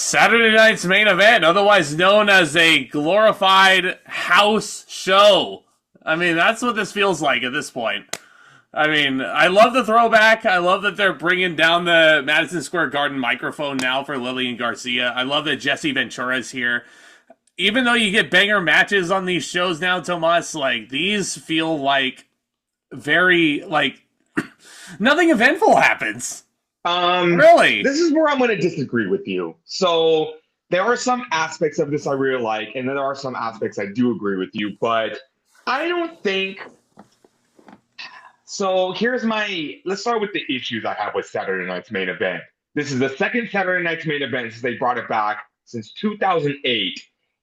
Saturday night's main event, otherwise known as a glorified house show. I mean, that's what this feels like at this point. I mean, I love the throwback. I love that they're bringing down the Madison Square Garden microphone now for Lillian Garcia. I love that Jesse Ventura's here. Even though you get banger matches on these shows now, Tomas, like, these feel like very, like, nothing eventful happens. Really? This is where I'm going to disagree with you. So there are some aspects of this I really like, and then there are some aspects I do agree with you, but I don't think... So let's start with the issues I have with Saturday night's main event. This is the second Saturday night's main event since they brought it back since 2008.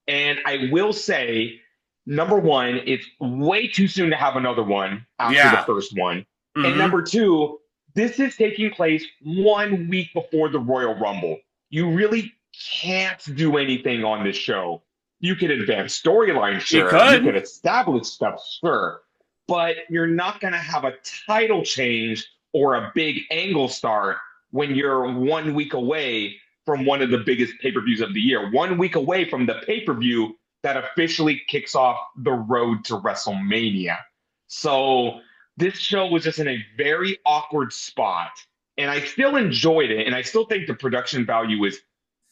And I will say, number one, it's way too soon to have another one after the first one. Mm-hmm. And number two, this is taking place 1 week before the Royal Rumble. You really can't do anything on this show. You can advance storylines, sure. You can establish stuff, sure. But you're not going to have a title change or a big angle start when you're 1 week away from one of the biggest pay-per-views of the year. 1 week away from the pay-per-view that officially kicks off the road to WrestleMania. So this show was just in a very awkward spot. And I still enjoyed it. And I still think the production value is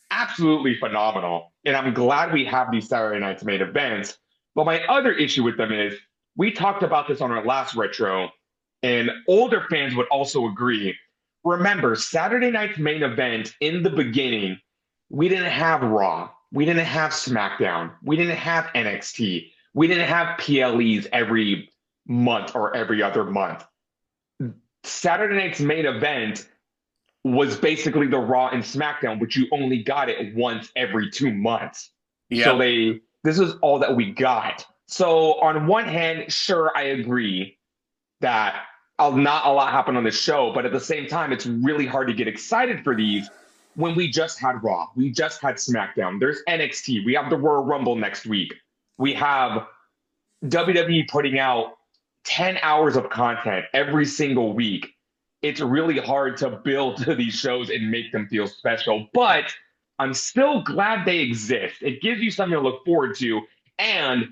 absolutely phenomenal. And I'm glad we have these Saturday night's main events. But my other issue with them is, we talked about this on our last retro, and older fans would also agree. Remember, Saturday night's main event, in the beginning, we didn't have Raw. We didn't have SmackDown. We didn't have NXT. We didn't have PLEs every month or every other month. Saturday night's main event was basically the Raw and SmackDown, but you only got it once every 2 months. Yep. So this is all that we got. So on one hand, sure, I agree that not a lot happened on the show, but at the same time, it's really hard to get excited for these when we just had Raw. We just had SmackDown. There's NXT. We have the Royal Rumble next week. We have WWE putting out 10 hours of content every single week. It's really hard to build to these shows and make them feel special, but I'm still glad they exist. It gives you something to look forward to. And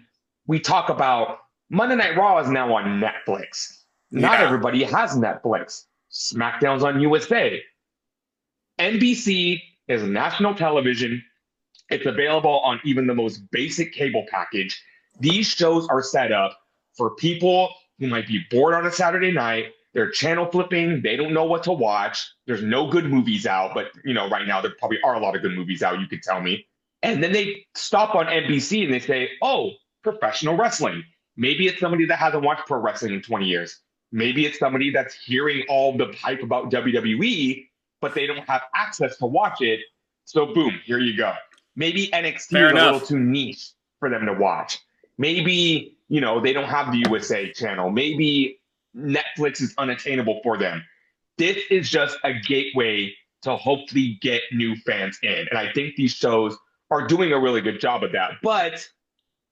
we talk about Monday Night Raw is now on Netflix. Not everybody has Netflix. SmackDown's on USA. NBC is national television. It's available on even the most basic cable package. These shows are set up for people who might be bored on a Saturday night. They're channel flipping. They don't know what to watch. There's no good movies out, but right now there probably are a lot of good movies out, you could tell me. And then they stop on NBC and they say, oh, professional wrestling. Maybe it's somebody that hasn't watched pro wrestling in 20 years. Maybe it's somebody that's hearing all the hype about WWE, but they don't have access to watch it. So boom, here you go. Maybe NXT is a little too niche for them to watch. Maybe, they don't have the USA channel. Maybe Netflix is unattainable for them. This is just a gateway to hopefully get new fans in. And I think these shows are doing a really good job of that. But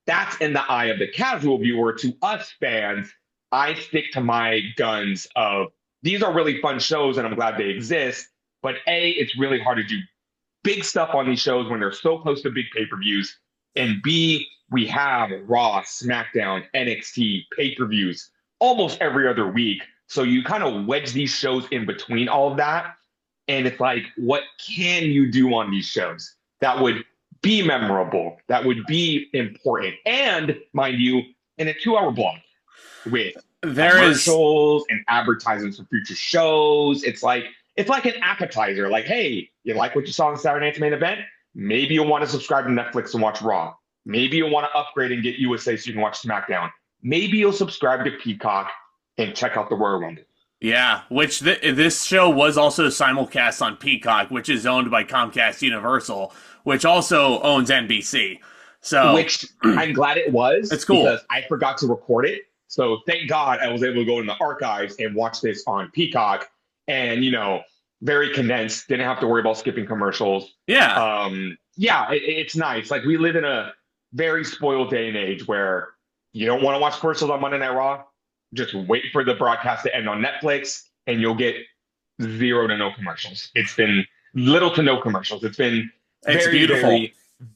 that's in the eye of the casual viewer. To us fans, I stick to my guns of, these are really fun shows and I'm glad they exist. But A, it's really hard to do big stuff on these shows when they're so close to big pay-per-views. And B, we have Raw, SmackDown, NXT, pay-per-views almost every other week. So you kind of wedge these shows in between all of that. And it's like, what can you do on these shows that would be memorable, that would be important? And mind you, in a 2-hour block with commercials and advertisements for future shows, it's like an appetizer. Like, hey, you like what you saw in Saturday Night's main event? Maybe you'll want to subscribe to Netflix and watch Raw. Maybe you'll want to upgrade and get USA so you can watch SmackDown. Maybe you'll subscribe to Peacock and check out the Royal Rumble. Yeah, which this show was also simulcast on Peacock, which is owned by Comcast Universal, which also owns NBC. So, which I'm glad it was. It's cool. Because I forgot to record it. So thank God I was able to go in the archives and watch this on Peacock. And, very condensed. Didn't have to worry about skipping commercials. Yeah. It's nice. Like, we live in a very spoiled day and age where you don't want to watch commercials on Monday Night Raw. Just wait for the broadcast to end on Netflix and you'll get 0 to no commercials. It's been little to no commercials. It's been It's very, beautiful. very,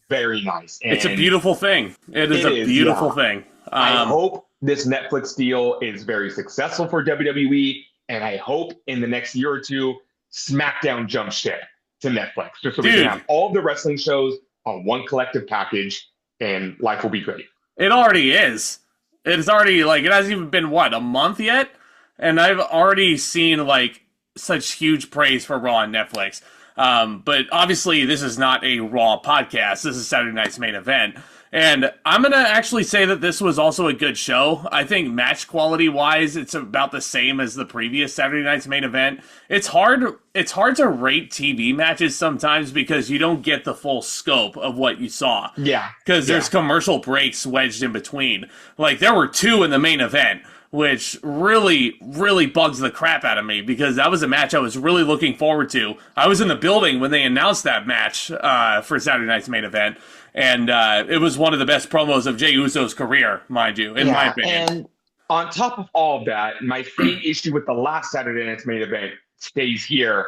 very nice. And it's a beautiful thing. It is a beautiful thing. I hope this Netflix deal is very successful for WWE, and I hope in the next year or two, SmackDown jumps ship to Netflix, just so we can have all the wrestling shows on one collective package, and life will be great. It already is. It's already, like, it hasn't even been, what, a month yet? And I've already seen, like, such huge praise for Raw on Netflix. But obviously, this is not a Raw podcast. This is Saturday Night's Main Event. And I'm going to actually say that this was also a good show. I think match quality-wise, it's about the same as the previous Saturday Night's Main Event. It's hard to rate TV matches sometimes because you don't get the full scope of what you saw. Yeah. Because there's commercial breaks wedged in between. Like, there were 2 in the main event, which really, really bugs the crap out of me because that was a match I was really looking forward to. I was in the building when they announced that match for Saturday Night's Main Event. And it was one of the best promos of Jey Uso's career, mind you, in my opinion. And on top of all of that, my same issue with the last Saturday Night's Main Event stays here.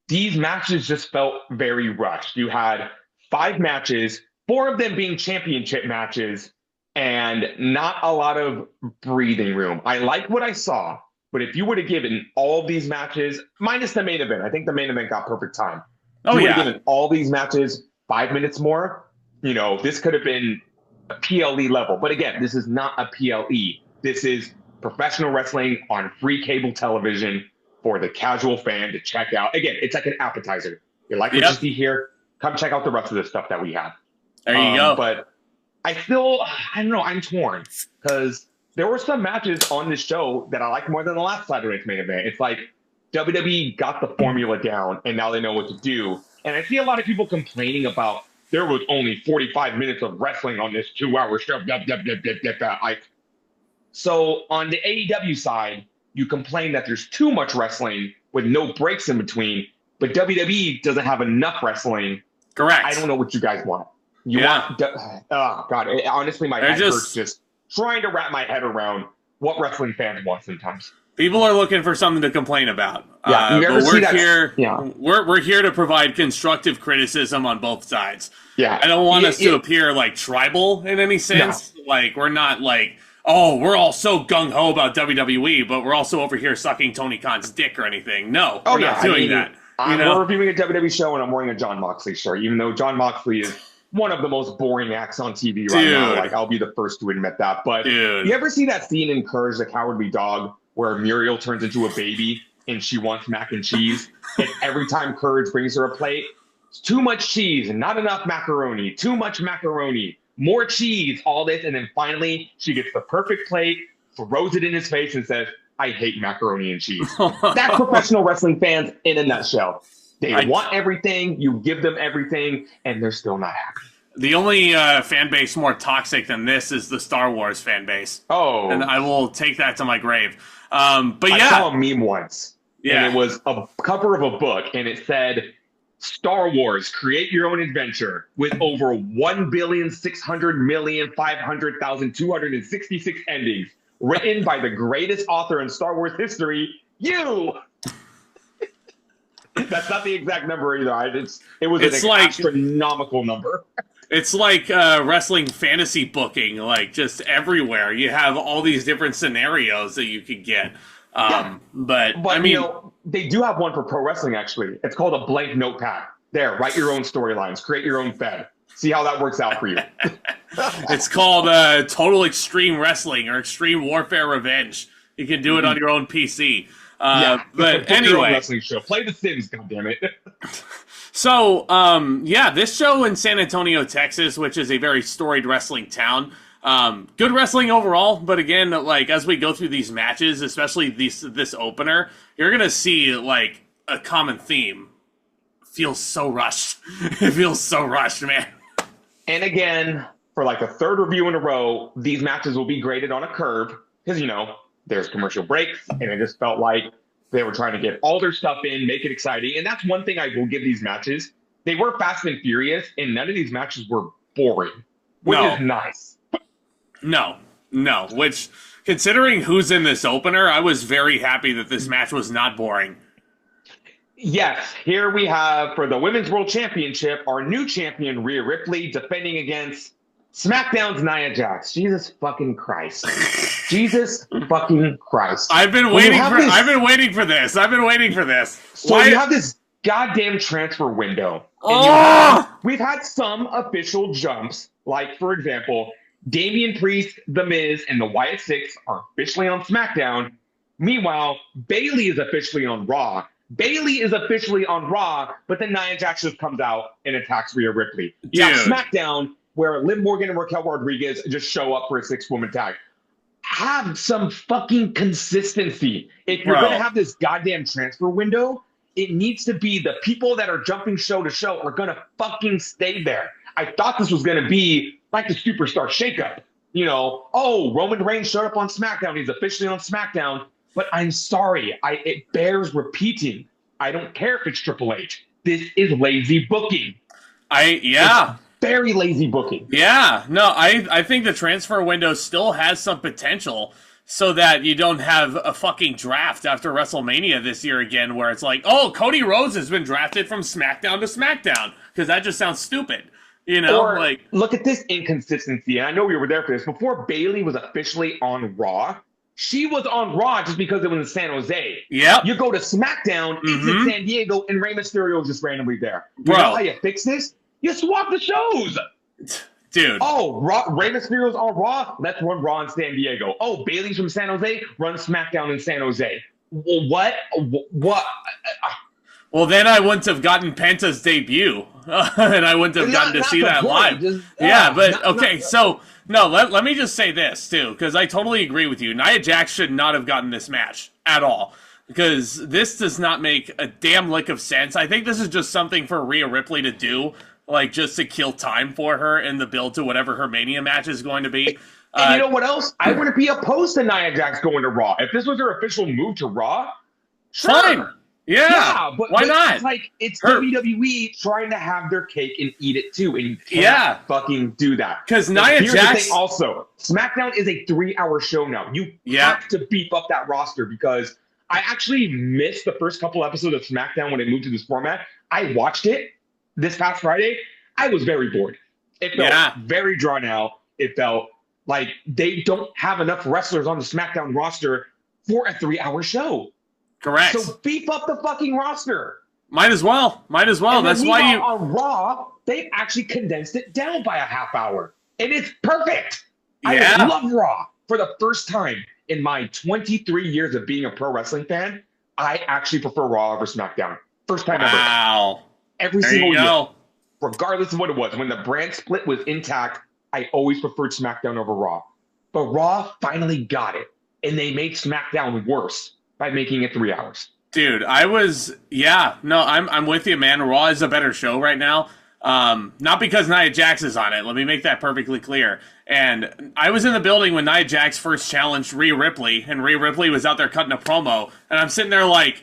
These matches just felt very rushed. You had 5 matches, 4 of them being championship matches, and not a lot of breathing room. I like what I saw, but if you would have given all these matches, minus the main event, I think the main event got perfect time. If you would have given all these matches 5 minutes more, you know, this could have been a PLE level. But again, this is not a PLE. This is professional wrestling on free cable television for the casual fan to check out. Again, it's like an appetizer. You like what you see here? Come check out the rest of the stuff that we have. There you go. But I don't know, I'm torn because there were some matches on this show that I like more than the last Saturday Night's Main Event. It's like WWE got the formula down and now they know what to do. And I see a lot of people complaining about there was only 45 minutes of wrestling on this 2-hour show. So on the AEW side, you complain that there's too much wrestling with no breaks in between, but WWE doesn't have enough wrestling. Correct. I don't know what you guys want. You want, oh God, honestly, my head hurts just trying to wrap my head around what wrestling fans want sometimes. People are looking for something to complain about. Yeah, but we're here to provide constructive criticism on both sides. Yeah. I don't want us to appear like tribal in any sense. No. Like, we're not like, oh, we're all so gung-ho about WWE, but we're also over here sucking Tony Khan's dick or anything. No, we're not doing that. We're reviewing a WWE show and I'm wearing a Jon Moxley shirt, even though Jon Moxley is one of the most boring acts on TV right now. Like, I'll be the first to admit that. But you ever see that scene in Courage the Cowardly Dog where Muriel turns into a baby and she wants mac and cheese? And every time Courage brings her a plate, it's too much cheese and not enough macaroni, too much macaroni, more cheese, all this. And then finally she gets the perfect plate, throws it in his face and says, I hate macaroni and cheese. That's professional wrestling fans in a nutshell. They want everything, you give them everything, and they're still not happy. The only fan base more toxic than this is the Star Wars fan base. Oh. And I will take that to my grave. But I saw a meme once, and it was a cover of a book, and it said, Star Wars, create your own adventure with over 1,600,500,266 endings, written by the greatest author in Star Wars history, you! That's not the exact number either. It was an astronomical number. It's like wrestling fantasy booking, like just everywhere. You have all these different scenarios that you could get. But I mean, you know, they do have one for pro wrestling, actually. It's called a blank notepad. There, write your own storylines, create your own fed. See how that works out for you. It's called Total Extreme Wrestling or Extreme Warfare Revenge. You can do it on your own PC. But anyway, wrestling show. Play The Sims, goddammit. So, this show in San Antonio, Texas, which is a very storied wrestling town. Good wrestling overall, but again, like as we go through these matches, especially this opener, you're gonna see like a common theme. Feels so rushed. It feels so rushed, man. And again, for like a third review in a row, these matches will be graded on a curve because, you know, there's commercial breaks, and it just felt like they were trying to get all their stuff in, make it exciting. And that's one thing I will give these matches. They were fast and furious, and none of these matches were boring, which is nice. No. Which, considering who's in this opener, I was very happy that this match was not boring. Yes, here we have for the Women's World Championship, our new champion, Rhea Ripley, defending against SmackDown's Nia Jax. Jesus fucking Christ. Jesus fucking Christ. I've been waiting for this. I've been waiting for this. So you have this goddamn transfer window. We've had some official jumps, like, for example, Damian Priest, The Miz, and the Wyatt Six are officially on SmackDown. Meanwhile, Bayley is officially on Raw. Bayley is officially on Raw, but then Nia Jax just comes out and attacks Rhea Ripley. You have SmackDown, where Liv Morgan and Raquel Rodriguez just show up for a 6-woman tag. Have some fucking consistency. If you're going to have this goddamn transfer window, it needs to be the people that are jumping show to show are going to fucking stay there. I thought this was going to be like the superstar shakeup. You know, oh, Roman Reigns showed up on SmackDown. He's officially on SmackDown. But I'm sorry, it bears repeating. I don't care if it's Triple H. This is lazy booking. It's very lazy booking. Yeah, no, I think the transfer window still has some potential so that you don't have a fucking draft after WrestleMania this year again where it's like, oh, Cody Rhodes has been drafted from SmackDown to SmackDown, because that just sounds stupid. You know, or, like, look at this inconsistency. And I know we were there for this. Before Bayley was officially on Raw, she was on Raw just because it was in San Jose. Yep. You go to SmackDown, it's in San Diego, and Rey Mysterio is just randomly there. You know how you fix this? You swap the shows. Dude. Oh, Rey Mysterio's on Raw? Let's run Raw in San Diego. Oh, Bayley's from San Jose? Run SmackDown in San Jose. What? Well, then I wouldn't have gotten Penta's debut, and I wouldn't have gotten to see that live. No, let me just say this, too, because I totally agree with you. Nia Jax should not have gotten this match at all, because this does not make a damn lick of sense. I think this is just something for Rhea Ripley to do, like, just to kill time for her in the build to whatever her Mania match is going to be. And you know what else? I wouldn't be opposed to Nia Jax going to Raw. If this was her official move to Raw, sure. Fine. Yeah, but why not? It's like, it's WWE trying to have their cake and eat it too, and you can't fucking do that. Because Nia Jax also, SmackDown is a 3-hour show now. You have to beef up that roster, because I actually missed the first couple episodes of SmackDown when it moved to this format. I watched it this past Friday. I was very bored. It felt very drawn out. It felt like they don't have enough wrestlers on the SmackDown roster for a 3-hour show. Correct. So beef up the fucking roster. Might as well. And that's why you on Raw, they actually condensed it down by a half hour, and it's perfect. Yeah. I love Raw. For the first time in my 23 years of being a pro wrestling fan, I actually prefer Raw over SmackDown. First time ever. Wow. Every single year, regardless of what it was. When the brand split was intact, I always preferred SmackDown over Raw. But Raw finally got it, and they made SmackDown worse by making it 3 hours. Dude, I'm with you, man. Raw is a better show right now. Not because Nia Jax is on it. Let me make that perfectly clear. And I was in the building when Nia Jax first challenged Rhea Ripley, and Rhea Ripley was out there cutting a promo, and I'm sitting there like,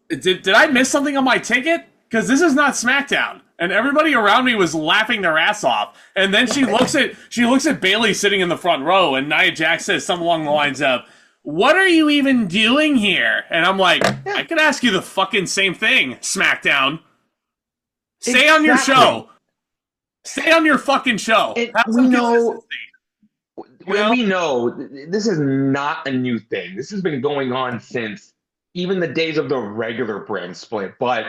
did I miss something on my ticket? Because this is not SmackDown. And everybody around me was laughing their ass off. And then she looks at Bayley sitting in the front row, and Nia Jax says something along the lines of, what are you even doing here? And I'm like, I could ask you the fucking same thing, SmackDown. Stay on your show. Stay on your fucking show. We know this is not a new thing. This has been going on since even the days of the regular brand split. But,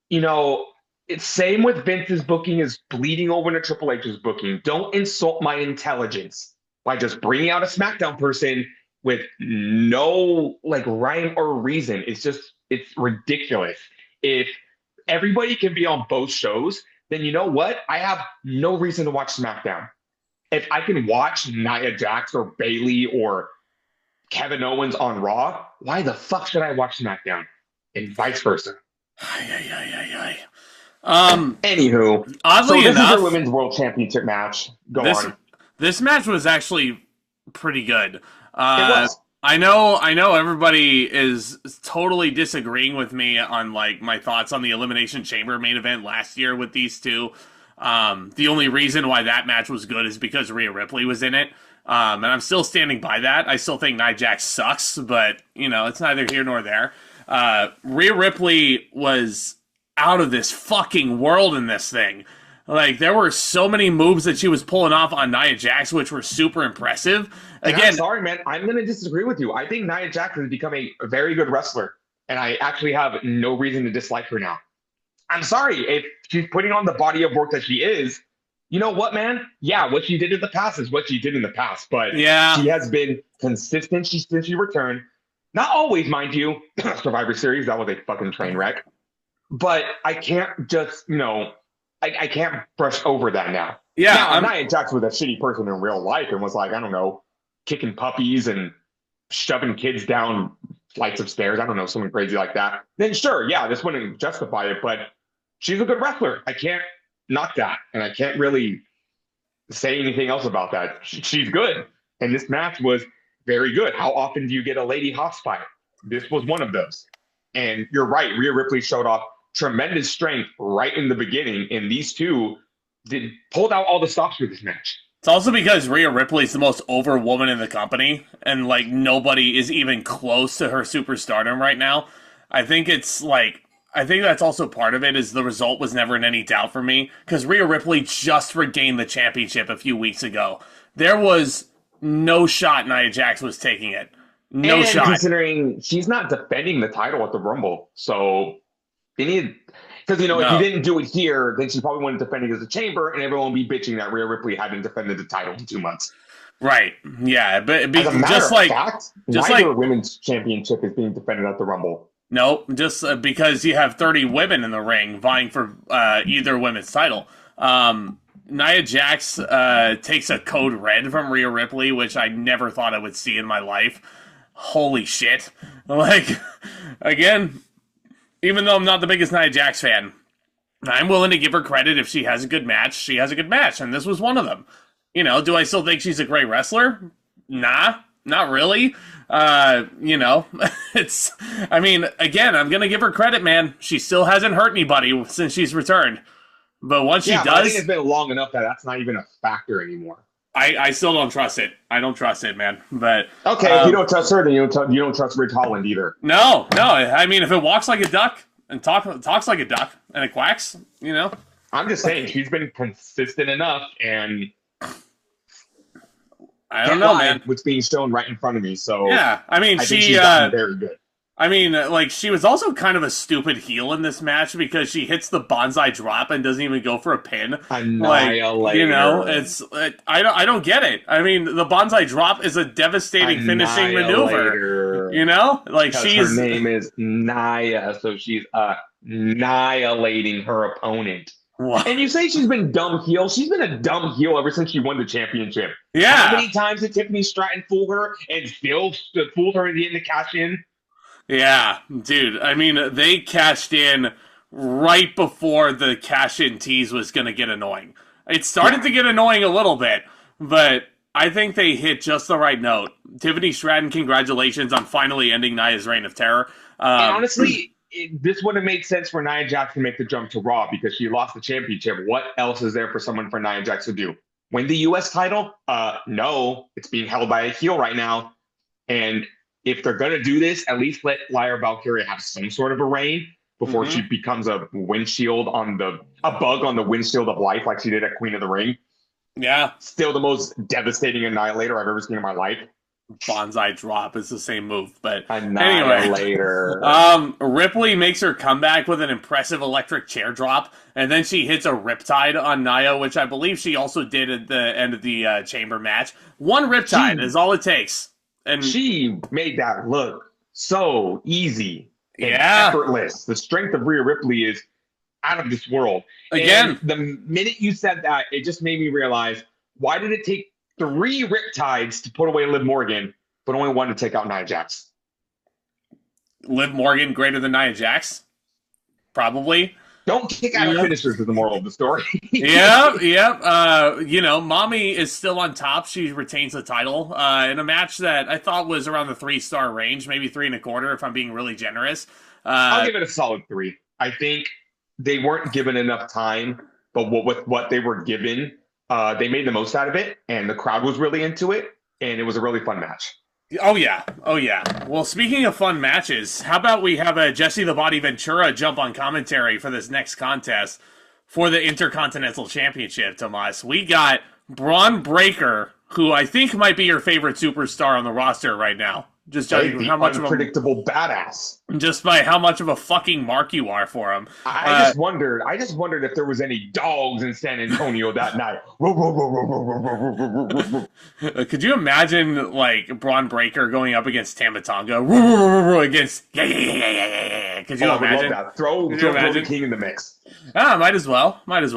you know, it's same with Vince's booking is bleeding over into Triple H's booking. Don't insult my intelligence by just bringing out a SmackDown person with no like rhyme or reason. It's ridiculous. If everybody can be on both shows, then you know what? I have no reason to watch SmackDown. If I can watch Nia Jax or Bayley or Kevin Owens on Raw, why the fuck should I watch SmackDown? And vice versa. Anywho, oddly this enough, is the Women's World Championship match. Go on. This match was actually pretty good. It was. I know everybody is totally disagreeing with me on like my thoughts on the Elimination Chamber main event last year with these two. The only reason why that match was good is because Rhea Ripley was in it. And I'm still standing by that. I still think Nia Jax sucks, but you know, it's neither here nor there. Rhea Ripley was out of this fucking world in this thing. Like, there were so many moves that she was pulling off on Nia Jax, which were super impressive. Again, I'm sorry, man. I'm going to disagree with you. I think Nia Jax has become a very good wrestler, and I actually have no reason to dislike her now. I'm sorry. If she's putting on the body of work that she is, you know what, man? Yeah, what she did in the past is what she did in the past, but yeah, she has been consistent since she returned. Not always, mind you. Survivor Series, that was a fucking train wreck. But I can't just, I can't brush over that now. Yeah, now, Nia Jax was a shitty person in real life and was like, I don't know, kicking puppies and shoving kids down flights of stairs. I don't know, something crazy like that. Then sure, yeah, this wouldn't justify it, but she's a good wrestler. I can't knock that, and I can't really say anything else about that. She's good, and this match was very good. How often do you get a lady hoss fight? This was one of those. And you're right, Rhea Ripley showed off tremendous strength right in the beginning, and these two pulled out all the stops for this match. It's also because Rhea Ripley is the most over woman in the company, and like nobody is even close to her superstardom right now. I think that's also part of it, is the result was never in any doubt for me, because Rhea Ripley just regained the championship a few weeks ago. There was no shot Nia Jax was taking it. No shot. Considering she's not defending the title at the Rumble, so they need, because if you didn't do it here, then she probably wouldn't defend it as a chamber, and everyone would be bitching that Rhea Ripley hadn't defended the title in 2 months. Right. Yeah, but as a matter just of like fact, just neither like women's championship is being defended at the Rumble. No, just because you have 30 women in the ring vying for either women's title. Nia Jax takes a code red from Rhea Ripley, which I never thought I would see in my life. Holy shit. Like, again, even though I'm not the biggest Nia Jax fan, I'm willing to give her credit. If she has a good match, she has a good match, and this was one of them. Do I still think she's a great wrestler? Nah, not really. It's, again, I'm going to give her credit, man. She still hasn't hurt anybody since she's returned. But once she does, I think it's been long enough that that's not even a factor anymore. I still don't trust it. I don't trust it, man. But okay, if you don't trust her, then you don't trust Ridge Holland either. No. If it walks like a duck and talks like a duck and it quacks, I'm just saying she's been consistent enough, and I don't know, man. What's being shown right in front of me. So yeah, I think she's gotten very good. She was also kind of a stupid heel in this match because she hits the bonsai drop and doesn't even go for a pin. Annihilator. I don't get it. The bonsai drop is a devastating finishing maneuver. Her name is Nia, so she's annihilating her opponent. What? And you say she's been dumb heel. She's been a dumb heel ever since she won the championship. Yeah. How many times did Tiffany Stratton fool her and still fooled her in the end to cash in? Yeah, dude. They cashed in right before the cash-in tease was going to get annoying. It started to get annoying a little bit, but I think they hit just the right note. Tiffany Stratton, congratulations on finally ending Nia's reign of terror. And honestly, this would have made sense for Nia Jax to make the jump to Raw because she lost the championship. What else is there for someone for Nia Jax to do? Win the U.S. title? No, it's being held by a heel right now. And if they're going to do this, at least let Lyra Valkyria have some sort of a reign before she becomes a bug on the windshield of life like she did at Queen of the Ring. Yeah. Still the most devastating annihilator I've ever seen in my life. Bonsai drop is the same move, but annihilator. Anyway, Ripley makes her comeback with an impressive electric chair drop, and then she hits a riptide on Nia, which I believe she also did at the end of the chamber match. One riptide is all it takes. And she made that look so easy and effortless. The strength of Rhea Ripley is out of this world. Again, and the minute you said that, it just made me realize, why did it take 3 riptides to put away Liv Morgan, but only 1 to take out Nia Jax? Liv Morgan greater than Nia Jax? Probably. Don't kick out of finishers is the moral of the story. Mommy is still on top. She retains the title in a match that I thought was around the 3-star range, maybe 3.25 if I'm being really generous. I'll give it a solid 3. I think they weren't given enough time, but with what they were given, they made the most out of it, and the crowd was really into it, and it was a really fun match. Oh yeah, oh yeah. Well, speaking of fun matches, how about we have a Jesse the Body Ventura jump on commentary for this next contest for the Intercontinental Championship, Tomas. We got Braun Breaker, who I think might be your favorite superstar on the roster right now. Just judging The how much of unpredictable badass. just by how much of a fucking mark you are for him. I just wondered if there was any dogs in San Antonio that night. Could you imagine like Braun Breaker going up against Tamatonga against Could you I would imagine? love that. Throw the king in the mix. Might as well. But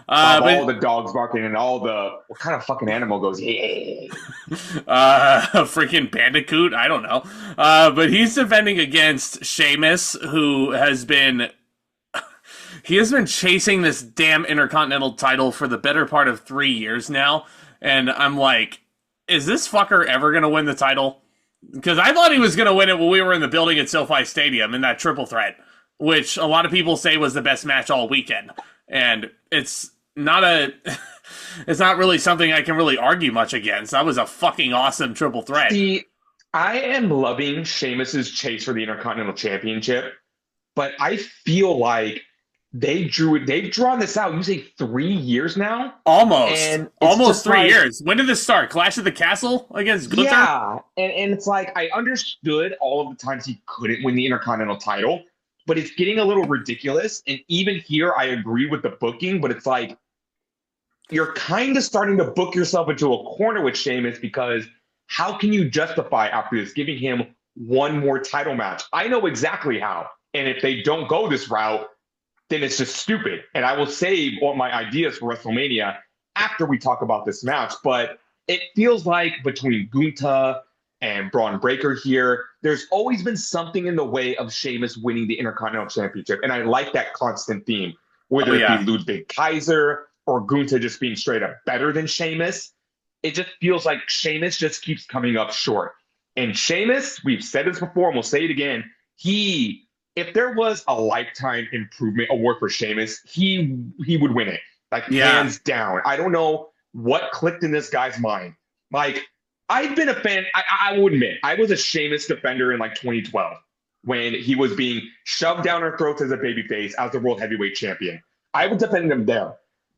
all the dogs barking and all the what kind of fucking animal goes? Yeah. freaking bandicoot. I don't know. But he's defending against Sheamus, who has been chasing this damn Intercontinental title for the better part of 3 years now, and I'm like, is this fucker ever gonna win the title? Because I thought he was gonna win it when we were in the building at SoFi Stadium in that triple threat, which a lot of people say was the best match all weekend, and it's not really something I can really argue much against. That was a fucking awesome triple threat. See, I am loving Sheamus's chase for the Intercontinental Championship, but I feel like they've drawn this out. You say 3 years now? Almost 3 years. When did this start? Clash of the Castle against Gunther? Yeah, and it's like I understood all of the times he couldn't win the Intercontinental title, but it's getting a little ridiculous. And even here, I agree with the booking, but it's like you're kind of starting to book yourself into a corner with Sheamus, because how can you justify after this giving him one more title match? I know exactly how. And if they don't go this route, then it's just stupid. And I will save all my ideas for WrestleMania after we talk about this match. But it feels like between Gunther and Braun Breaker here, there's always been something in the way of Sheamus winning the Intercontinental Championship. And I like that constant theme, whether it be Ludwig Kaiser or Gunther just being straight up better than Sheamus. It just feels like Sheamus just keeps coming up short. And Sheamus, we've said this before and we'll say it again, if there was a lifetime improvement award for Sheamus, he would win it. Hands down. I don't know what clicked in this guy's mind. Like, I've been a fan. I will admit, I was a Sheamus defender in 2012 when he was being shoved down our throats as a babyface as the world heavyweight champion. I was defending him there.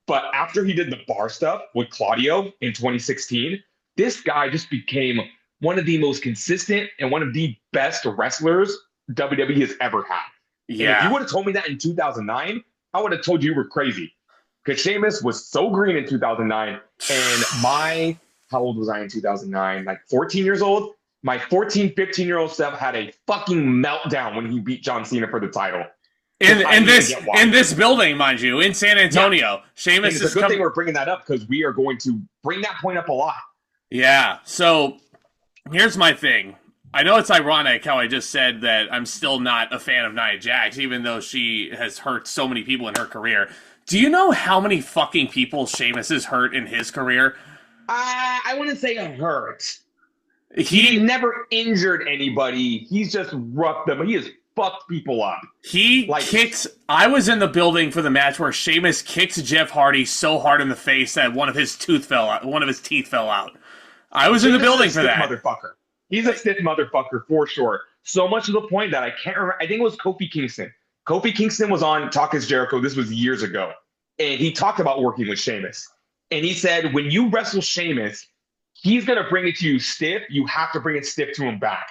But after he did the bar stuff with Claudio in 2016, this guy just became one of the most consistent and one of the best wrestlers WWE has ever had. Yeah. And if you would have told me that in 2009, I would have told you were crazy. Because Sheamus was so green in 2009. And how old was I in 2009? 14 years old? My 14, 15-year-old self had a fucking meltdown when he beat John Cena for the title. In this building, mind you, in San Antonio. Yeah. Sheamus is a good thing we're bringing that up, because we are going to bring that point up a lot. Yeah. So here's my thing. I know it's ironic how I just said that I'm still not a fan of Nia Jax, even though she has hurt so many people in her career. Do you know how many fucking people Sheamus has hurt in his career? I wouldn't say hurt. He never injured anybody. He's just roughed them. He has fucked people up. I was in the building for the match where Sheamus kicked Jeff Hardy so hard in the face that one of his teeth fell out. I was in the building for that. Motherfucker. He's a stiff motherfucker for sure. So much to the point that I can't remember. I think it was Kofi Kingston. Kofi Kingston was on Talk is Jericho. This was years ago. And he talked about working with Sheamus. And he said, when you wrestle Sheamus, he's going to bring it to you stiff. You have to bring it stiff to him back.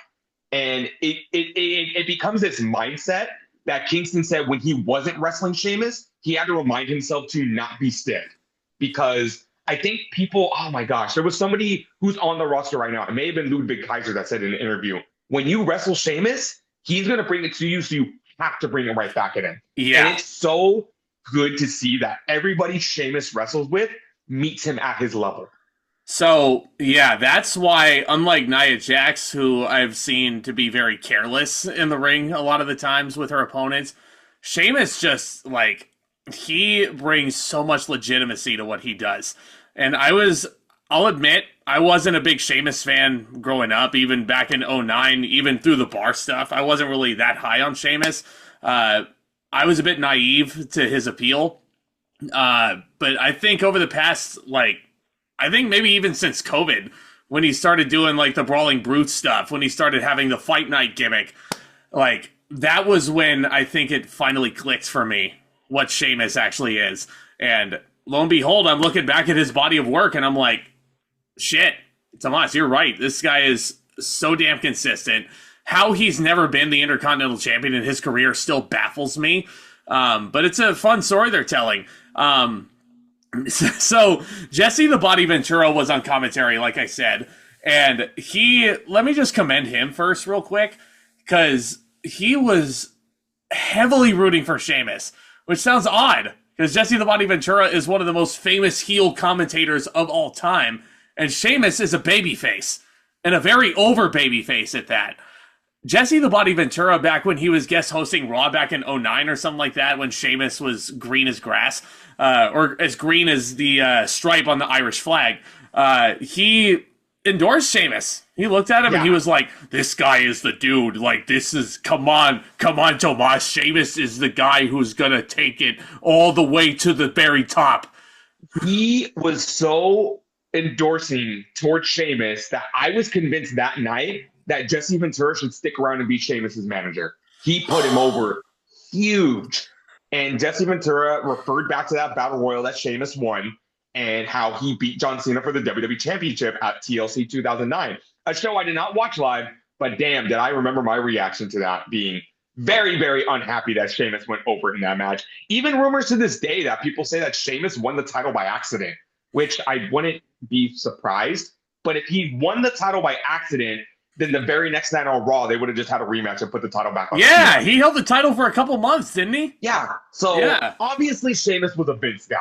And it becomes this mindset that Kingston said when he wasn't wrestling Sheamus, he had to remind himself to not be stiff. Because I think people, oh my gosh, there was somebody who's on the roster right now. It may have been Ludwig Kaiser that said in an interview, when you wrestle Sheamus, he's going to bring it to you, so you have to bring it right back at him. Yeah. And it's so good to see that everybody Sheamus wrestles with meets him at his level. So, yeah, that's why, unlike Nia Jax, who I've seen to be very careless in the ring a lot of the times with her opponents, Sheamus just, he brings so much legitimacy to what he does. And I'll admit, I wasn't a big Sheamus fan growing up, even back in 2009, even through the bar stuff. I wasn't really that high on Sheamus. I was a bit naive to his appeal. But I think over the past, I think maybe even since COVID, when he started doing like the Brawling Brute stuff, when he started having the Fight Night gimmick, like that was when I think it finally clicked for me what Sheamus actually is. And lo and behold, I'm looking back at his body of work and I'm like, shit, Tomas, you're right. This guy is so damn consistent. How he's never been the Intercontinental Champion in his career still baffles me. But it's a fun story they're telling. So Jesse the Body Ventura was on commentary, like I said, and let me just commend him first real quick, because he was heavily rooting for Sheamus, which sounds odd, because Jesse the Body Ventura is one of the most famous heel commentators of all time, and Sheamus is a babyface, and a very over babyface at that. Jesse the Body Ventura, back when he was guest hosting Raw back in 2009 or something like that, when Sheamus was green as grass, or as green as the stripe on the Irish flag, he endorsed Sheamus. He looked at him and he was like, this guy is the dude. Like, this is, come on, Tomas. Sheamus is the guy who's going to take it all the way to the very top. He was so endorsing towards Sheamus that I was convinced that night that Jesse Ventura should stick around and be Sheamus's manager. He put him over huge. And Jesse Ventura referred back to that battle royal that Sheamus won and how he beat John Cena for the WWE Championship at TLC 2009. A show I did not watch live, but damn, did I remember my reaction to that being very, very unhappy that Sheamus went over in that match. Even rumors to this day that people say that Sheamus won the title by accident, which I wouldn't be surprised. But if he won the title by accident, then the very next night on Raw, they would have just had a rematch and put the title back on. Yeah, he held the title for a couple months, didn't he? Yeah. So obviously Sheamus was a Vince guy,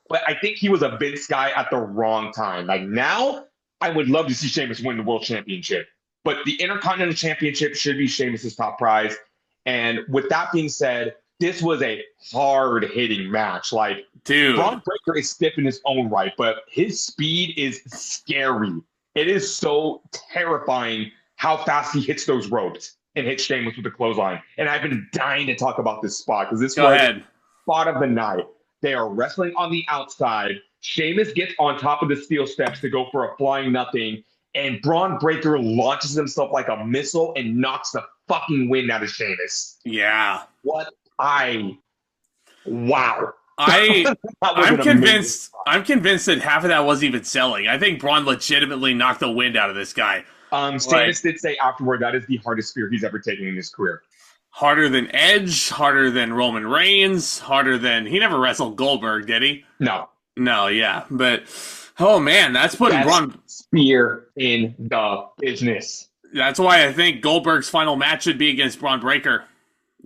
but I think he was a Vince guy at the wrong time. Like now, I would love to see Sheamus win the World Championship, but the Intercontinental Championship should be Sheamus's top prize. And with that being said, this was a hard-hitting match. Like, dude, Braun Breaker is stiff in his own right, but his speed is scary. It is so terrifying how fast he hits those ropes and hits Sheamus with the clothesline. And I've been dying to talk about this spot because this was spot of the night. They are wrestling on the outside. Sheamus gets on top of the steel steps to go for a flying nothing. And Braun Breaker launches himself like a missile and knocks the fucking wind out of Sheamus. Yeah. Wow. I'm convinced that half of that wasn't even selling. I think Braun legitimately knocked the wind out of this guy. Sheamus did say afterward that is the hardest spear he's ever taken in his career. Harder than Edge, harder than Roman Reigns, he never wrestled Goldberg, did he? No. No, yeah. But, oh man, that's putting Braun... spear in the business. That's why I think Goldberg's final match should be against Braun Breaker.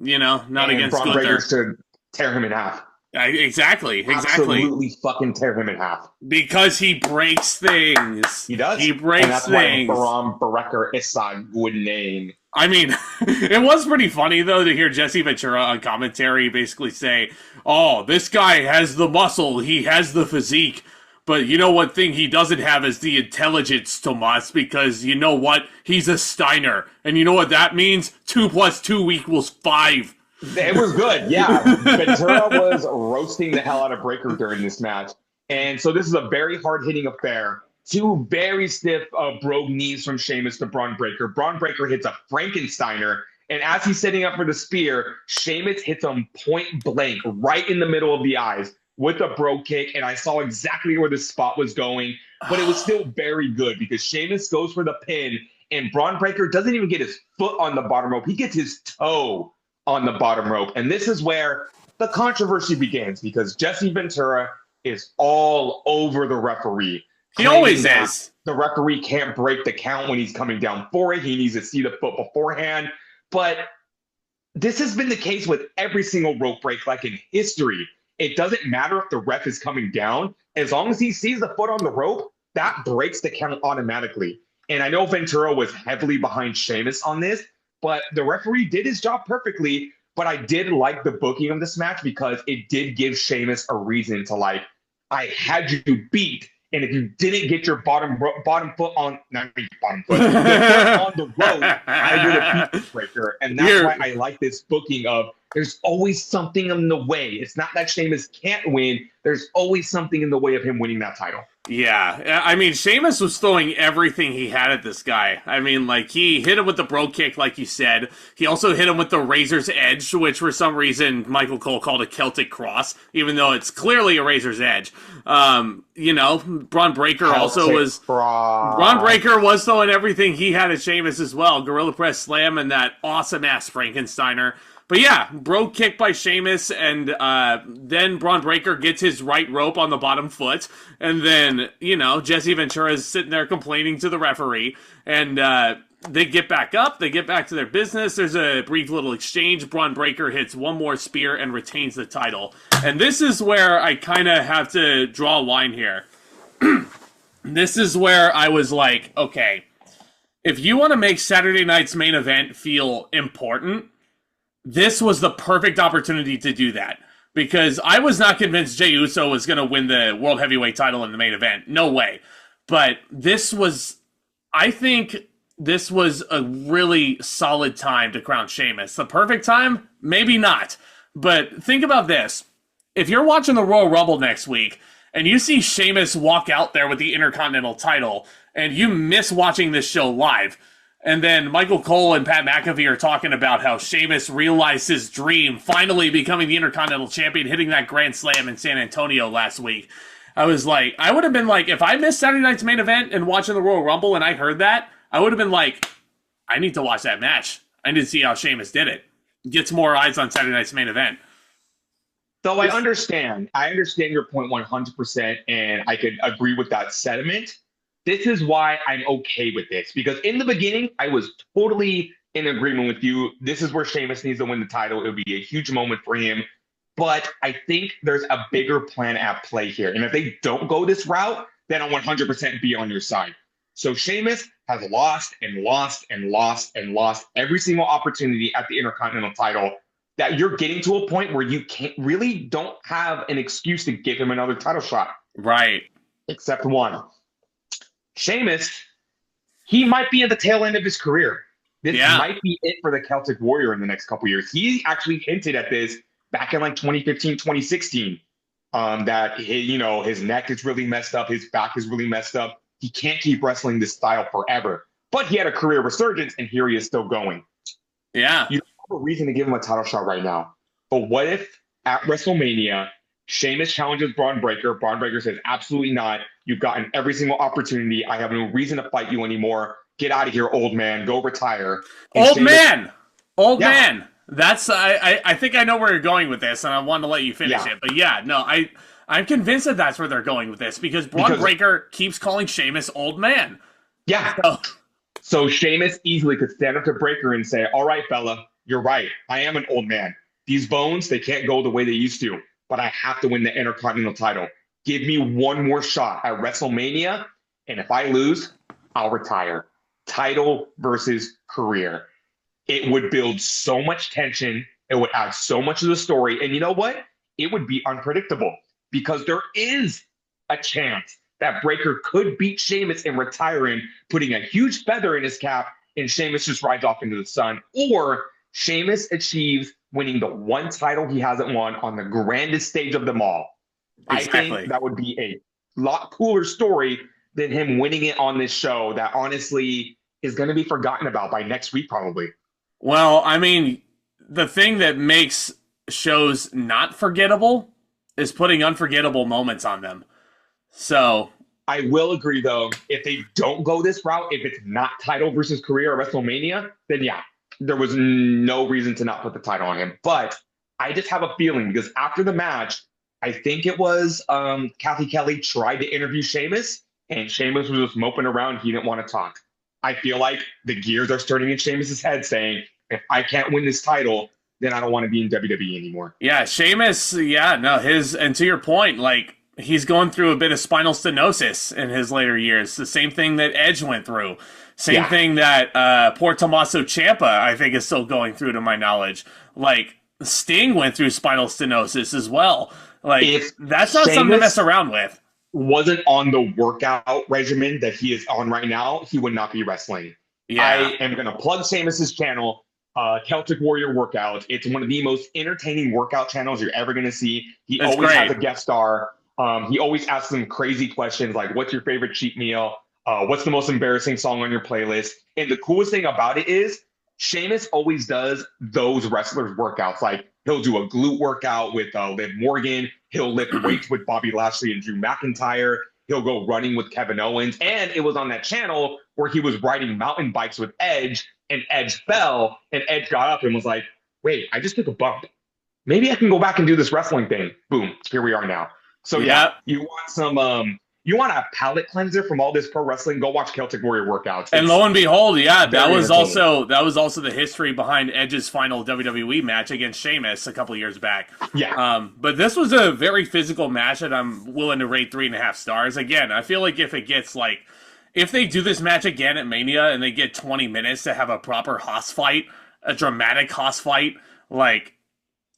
You know, not against Braun Gunther. Breaker should tear him in half. Exactly. Absolutely fucking tear him in half. Because he breaks things. He does. He breaks and that's things. Why Braun Breaker is a good name. I mean, it was pretty funny, though, to hear Jesse Ventura on commentary basically say, oh, this guy has the muscle, he has the physique, but you know what thing he doesn't have is the intelligence, Tomas, because you know what? He's a Steiner. And you know what that means? 2 + 2 = 5. It was good, yeah. Ventura was roasting the hell out of Breaker during this match. And so this is a very hard-hitting affair. Two very stiff brogue knees from Sheamus to Braun Breaker. Braun Breaker hits a Frankensteiner, and as he's setting up for the spear, Sheamus hits him point blank right in the middle of the eyes with a brogue kick, and I saw exactly where the spot was going, but it was still very good because Sheamus goes for the pin, and Braun Breaker doesn't even get his foot on the bottom rope. He gets his toe on the bottom rope, and this is where the controversy begins because Jesse Ventura is all over the referee. He always is. The referee can't break the count when he's coming down for it. He needs to see the foot beforehand. But this has been the case with every single rope break, like in history. It doesn't matter if the ref is coming down. As long as he sees the foot on the rope, that breaks the count automatically. And I know Ventura was heavily behind Sheamus on this, but the referee did his job perfectly. But I did like the booking of this match because it did give Sheamus a reason to I had you beat. And if you didn't get your bottom foot on, not bottom foot, on the rope, I would have beat the Breaker. And that's why I like this booking of there's always something in the way. It's not that Sheamus can't win. There's always something in the way of him winning that title. Yeah, I mean, Sheamus was throwing everything he had at this guy. I mean, like, he hit him with the bro kick, like you said. He also hit him with the Razor's Edge, which for some reason Michael Cole called a Celtic Cross, even though it's clearly a Razor's Edge. Braun Breaker Braun Breaker was throwing everything he had at Sheamus as well. Gorilla Press Slam and that awesome-ass Frankensteiner. But yeah, bro kick by Sheamus, and then Braun Breaker gets his right rope on the bottom foot, and then, Jesse Ventura is sitting there complaining to the referee, and they get back up, they get back to their business, there's a brief little exchange, Braun Breaker hits one more spear and retains the title. And this is where I kind of have to draw a line here. This is where I was like, okay, if you want to make Saturday night's main event feel important, this was the perfect opportunity to do that. Because I was not convinced Jey Uso was going to win the World Heavyweight title in the main event. No way. But I think this was a really solid time to crown Sheamus. The perfect time? Maybe not. But think about this. If you're watching the Royal Rumble next week, and you see Sheamus walk out there with the Intercontinental title, and you miss watching this show live, and then Michael Cole and Pat McAfee are talking about how Sheamus realized his dream, finally becoming the Intercontinental Champion, hitting that Grand Slam in San Antonio last week. I would have been like, if I missed Saturday night's main event and watching the Royal Rumble and I heard that, I would have been like, I need to watch that match. I need to see how Sheamus did it. Gets more eyes on Saturday night's main event. So I understand your point 100%, and I could agree with that sentiment. This is why I'm okay with this, because in the beginning, I was totally in agreement with you. This is where Sheamus needs to win the title. It would be a huge moment for him. But I think there's a bigger plan at play here. And if they don't go this route, then I'll 100% be on your side. So Sheamus has lost and lost and lost and lost every single opportunity at the Intercontinental title, that you're getting to a point where you don't have an excuse to give him another title shot. Right. Except one. Sheamus, he might be at the tail end of his career. This might be it for the Celtic Warrior in the next couple years. He actually hinted at this back in like 2015, 2016, that his neck is really messed up, his back is really messed up. He can't keep wrestling this style forever. But he had a career resurgence, and here he is still going. Yeah. You don't have a reason to give him a title shot right now. But what if at WrestleMania, Sheamus challenges Braun Breaker. Braun Breaker says, absolutely not. You've gotten every single opportunity. I have no reason to fight you anymore. Get out of here, old man. Go retire. And Old man. That's I think I know where you're going with this, and I wanted to let you finish it. But yeah, no, I'm convinced that that's where they're going with this, because Braun Breaker keeps calling Sheamus old man. Yeah. So Sheamus easily could stand up to Breaker and say, all right, fella, you're right. I am an old man. These bones, they can't go the way they used to, but I have to win the Intercontinental title. Give me one more shot at WrestleMania, and if I lose, I'll retire. Title versus career. It would build so much tension. It would add so much to the story. And you know what? It would be unpredictable, because there is a chance that Breaker could beat Sheamus and retire him, putting a huge feather in his cap, and Sheamus just rides off into the sun. Or Sheamus achieves winning the one title he hasn't won on the grandest stage of them all. Exactly. I think that would be a lot cooler story than him winning it on this show that honestly is going to be forgotten about by next week, probably. Well, I mean, the thing that makes shows not forgettable is putting unforgettable moments on them. So I will agree, though, if they don't go this route, if it's not title versus career at WrestleMania, then yeah, there was no reason to not put the title on him. But I just have a feeling, because after the match, I think it was Kathy Kelly tried to interview Sheamus, and Sheamus was just moping around. He didn't want to talk. I feel like the gears are starting in Sheamus's head saying, if I can't win this title, then I don't want to be in WWE anymore. Yeah, Sheamus, and to your point, like, he's going through a bit of spinal stenosis in his later years. The same thing that Edge went through. Same thing that poor Tommaso Ciampa, I think, is still going through, to my knowledge. Like, Sting went through spinal stenosis as well. Like, that's not something to mess around with. Wasn't on the workout regimen that he is on right now, he would not be wrestling. Yeah. I am going to plug Sheamus's channel, Celtic Warrior Workout. It's one of the most entertaining workout channels you're ever going to see. He always has a guest star. He always asks them crazy questions like, what's your favorite cheat meal? What's the most embarrassing song on your playlist? And the coolest thing about it is Sheamus always does those wrestlers workouts. Like he'll do a glute workout with Liv Morgan. He'll lift weights with Bobby Lashley and Drew McIntyre. He'll go running with Kevin Owens. And it was on that channel where he was riding mountain bikes with Edge, and Edge fell, and Edge got up and was like, wait, I just took a bump. Maybe I can go back and do this wrestling thing. Boom, here we are now. So yeah, you want some you want a palate cleanser from all this pro wrestling, go watch Celtic Warrior workouts. And lo and behold, that was also the history behind Edge's final WWE match against Sheamus a couple years back. Yeah. But this was a very physical match that I'm willing to rate 3.5 stars. Again, I feel like if they do this match again at Mania and they get 20 minutes to have a proper Haas fight, a dramatic Haas fight, like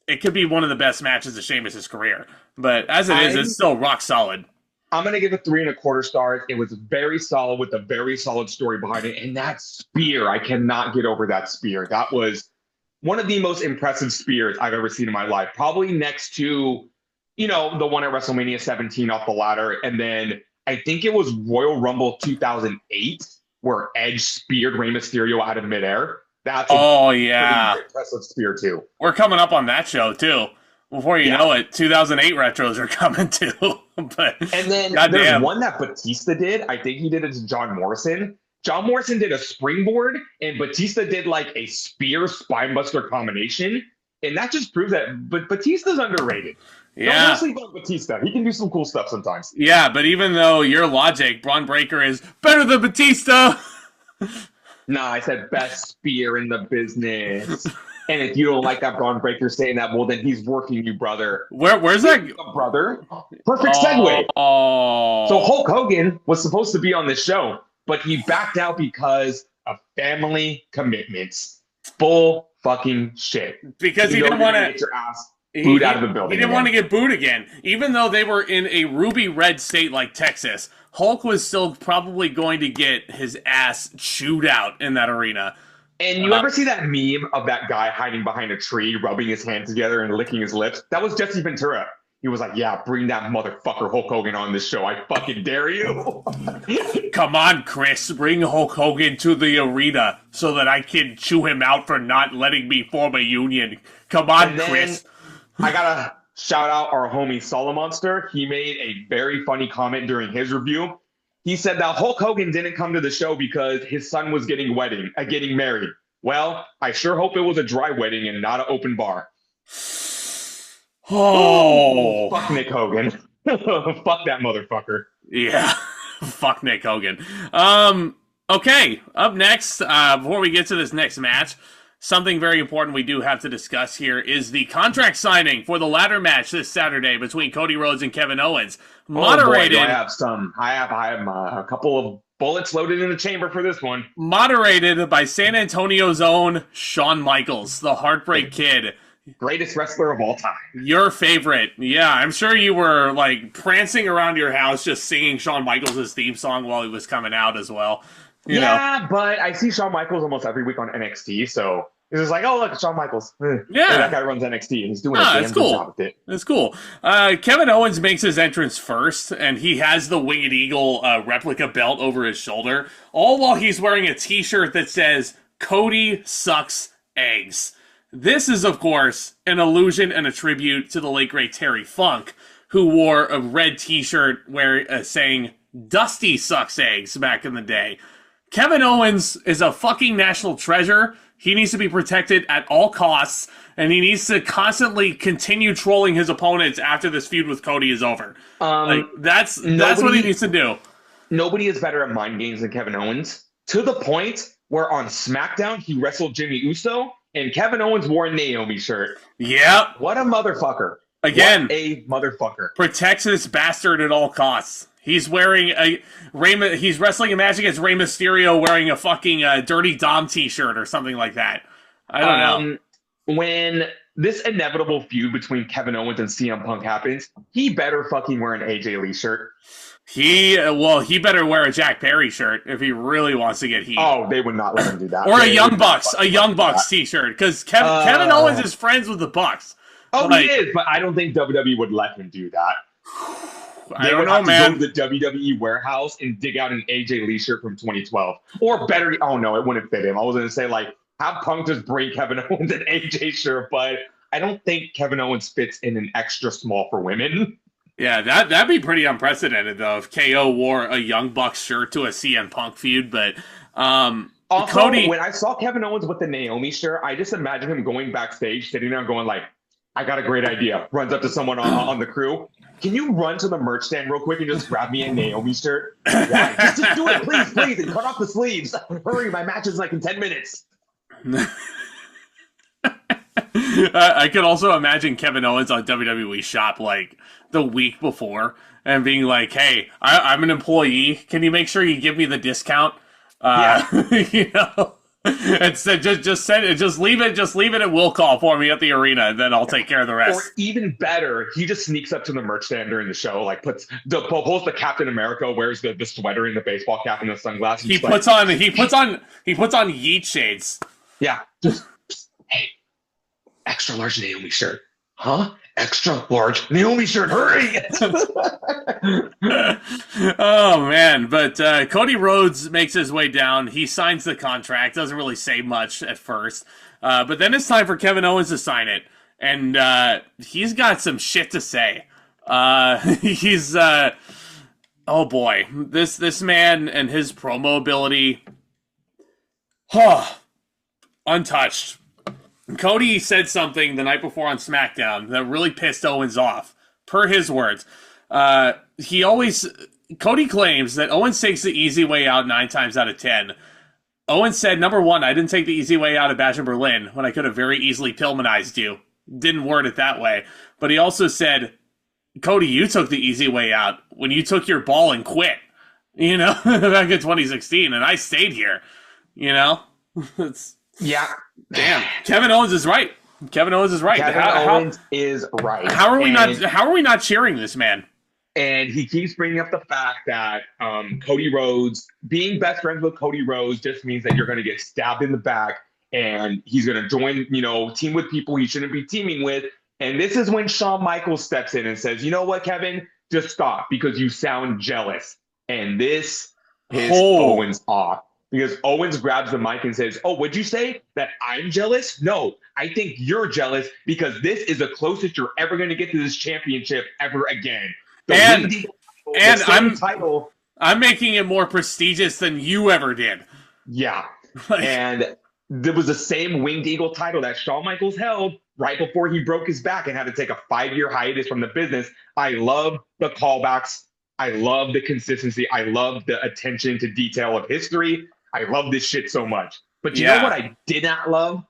it could be one of the best matches of Sheamus' career. But as it is, it's still rock solid. I'm going to give it 3.25 stars. It was very solid with a very solid story behind it. And that spear, I cannot get over that spear. That was one of the most impressive spears I've ever seen in my life. Probably next to, the one at WrestleMania 17 off the ladder. And then I think it was Royal Rumble 2008 where Edge speared Rey Mysterio out of midair. That's pretty impressive spear too. We're coming up on that show too. Before you know it, 2008 retros are coming too. And then there's one that Batista did. I think he did it to John Morrison. John Morrison did a springboard, and Batista did like a spear spinebuster combination. And that just proves that Batista's underrated. Yeah. Don't sleep on Batista. He can do some cool stuff sometimes. Yeah, but even though your logic, Braun Breaker is better than Batista. Nah, I said best spear in the business. And if you don't like that Braun Breaker saying that, well, then he's working you, brother. Where's that? Brother. Perfect segue. So Hulk Hogan was supposed to be on this show, but he backed out because of family commitments. Full fucking shit. Because he didn't want to get your ass booed out of the building. He didn't want to get booed again. Even though they were in a ruby red state like Texas, Hulk was still probably going to get his ass chewed out in that arena. And you ever see that meme of that guy hiding behind a tree, rubbing his hands together and licking his lips? That was Jesse Ventura. He was like, yeah, bring that motherfucker Hulk Hogan on this show. I fucking dare you. Come on, Chris. Bring Hulk Hogan to the arena so that I can chew him out for not letting me form a union. Come on, Chris. I got to shout out our homie Solomonster. He made a very funny comment during his review. He said that Hulk Hogan didn't come to the show because his son was getting married. Well, I sure hope it was a dry wedding and not an open bar. Oh, fuck Nick Hogan. Fuck that motherfucker. Yeah, fuck Nick Hogan. Okay, up next, before we get to this next match, something very important we do have to discuss here is the contract signing for the ladder match this Saturday between Cody Rhodes and Kevin Owens. Moderated. I have a couple of bullets loaded in the chamber for this one. Moderated by San Antonio's own Shawn Michaels, the Heartbreak Kid. Greatest wrestler of all time. Your favorite. Yeah, I'm sure you were like prancing around your house just singing Shawn Michaels' theme song while he was coming out as well. You know? But I see Shawn Michaels almost every week on NXT, so it's just like, oh, look, Shawn Michaels. Yeah. That guy runs NXT, and he's doing a damn good job with it. That's cool. Kevin Owens makes his entrance first, and he has the Winged Eagle replica belt over his shoulder, all while he's wearing a t-shirt that says, Cody sucks eggs. This is, of course, an allusion and a tribute to the late great Terry Funk, who wore a red t-shirt saying, Dusty sucks eggs back in the day. Kevin Owens is a fucking national treasure. He needs to be protected at all costs, and he needs to constantly continue trolling his opponents after this feud with Cody is over. That's what he needs to do. Nobody is better at mind games than Kevin Owens, to the point where on SmackDown he wrestled Jimmy Uso, and Kevin Owens wore a Naomi shirt. Yep. What a motherfucker. Again, what a motherfucker. Protects this bastard at all costs. He's wearing he's wrestling a match against Rey Mysterio wearing a fucking Dirty Dom t-shirt or something like that. I don't know. When this inevitable feud between Kevin Owens and CM Punk happens, he better fucking wear an AJ Lee shirt. He better wear a Jack Perry shirt if he really wants to get heat. Oh, they would not let him do that. Or a Young Bucks t-shirt, because Kevin Owens is friends with the Bucks. Oh, he is, but I don't think WWE would let him do that. I don't know, to man. go to the WWE warehouse and dig out an AJ Lee shirt from 2012. Or better, oh no, it wouldn't fit him. I was going to say, like, have Punk just bring Kevin Owens an AJ shirt, but I don't think Kevin Owens fits in an extra small for women. Yeah, that'd be pretty unprecedented, though, if KO wore a Young Bucks shirt to a CM Punk feud, but... Also, Cody, when I saw Kevin Owens with the Naomi shirt, I just imagined him going backstage, sitting there going like, I got a great idea. Runs up to someone on the crew. Can you run to the merch stand real quick and just grab me a Naomi shirt? Why? Just do it, please, and cut off the sleeves. Hurry, my match is like in 10 minutes. I could also imagine Kevin Owens on WWE Shop like the week before and being like, hey, I'm an employee. Can you make sure you give me the discount? You know, it's just leave it at will call for me at the arena, and then I'll take care of the rest. Or even better, he just sneaks up to the merch stand during the show, like pulls the Captain America, wears the sweater and the baseball cap and the sunglasses. He puts on Yeet shades. Yeah, just hey, extra large Naomi shirt, huh? Extra large Naomi shirt, hurry! Oh man, but Cody Rhodes makes his way down. He signs the contract. Doesn't really say much at first, but then it's time for Kevin Owens to sign it, and he's got some shit to say. He's oh boy, this man and his promo ability, untouched. Cody said something the night before on SmackDown that really pissed Owens off. Per his words, Cody claims that Owens takes the easy way out 9 times out of 10. Owens said, number one, I didn't take the easy way out of Bash in Berlin when I could have very easily Pillmanized you. Didn't word it that way. But he also said, Cody, you took the easy way out when you took your ball and quit. You know, back in 2016, and I stayed here. You know? Yeah. Damn. Kevin Owens is right. Kevin Owens is right. Owens is right. How are we not cheering this man? And he keeps bringing up the fact that Cody Rhodes, being best friends with Cody Rhodes just means that you're going to get stabbed in the back and he's going to join, team with people he shouldn't be teaming with. And this is when Shawn Michaels steps in and says, you know what, Kevin, just stop because you sound jealous. And this pisses Owens off. Because Owens grabs the mic and says, oh, would you say that I'm jealous? No, I think you're jealous because this is the closest you're ever going to get to this championship ever again. I'm making it more prestigious than you ever did. Yeah. And there was the same Winged Eagle title that Shawn Michaels held right before he broke his back and had to take a 5-year hiatus from the business. I love the callbacks. I love the consistency. I love the attention to detail of history. I love this shit so much. But you know what I did not love?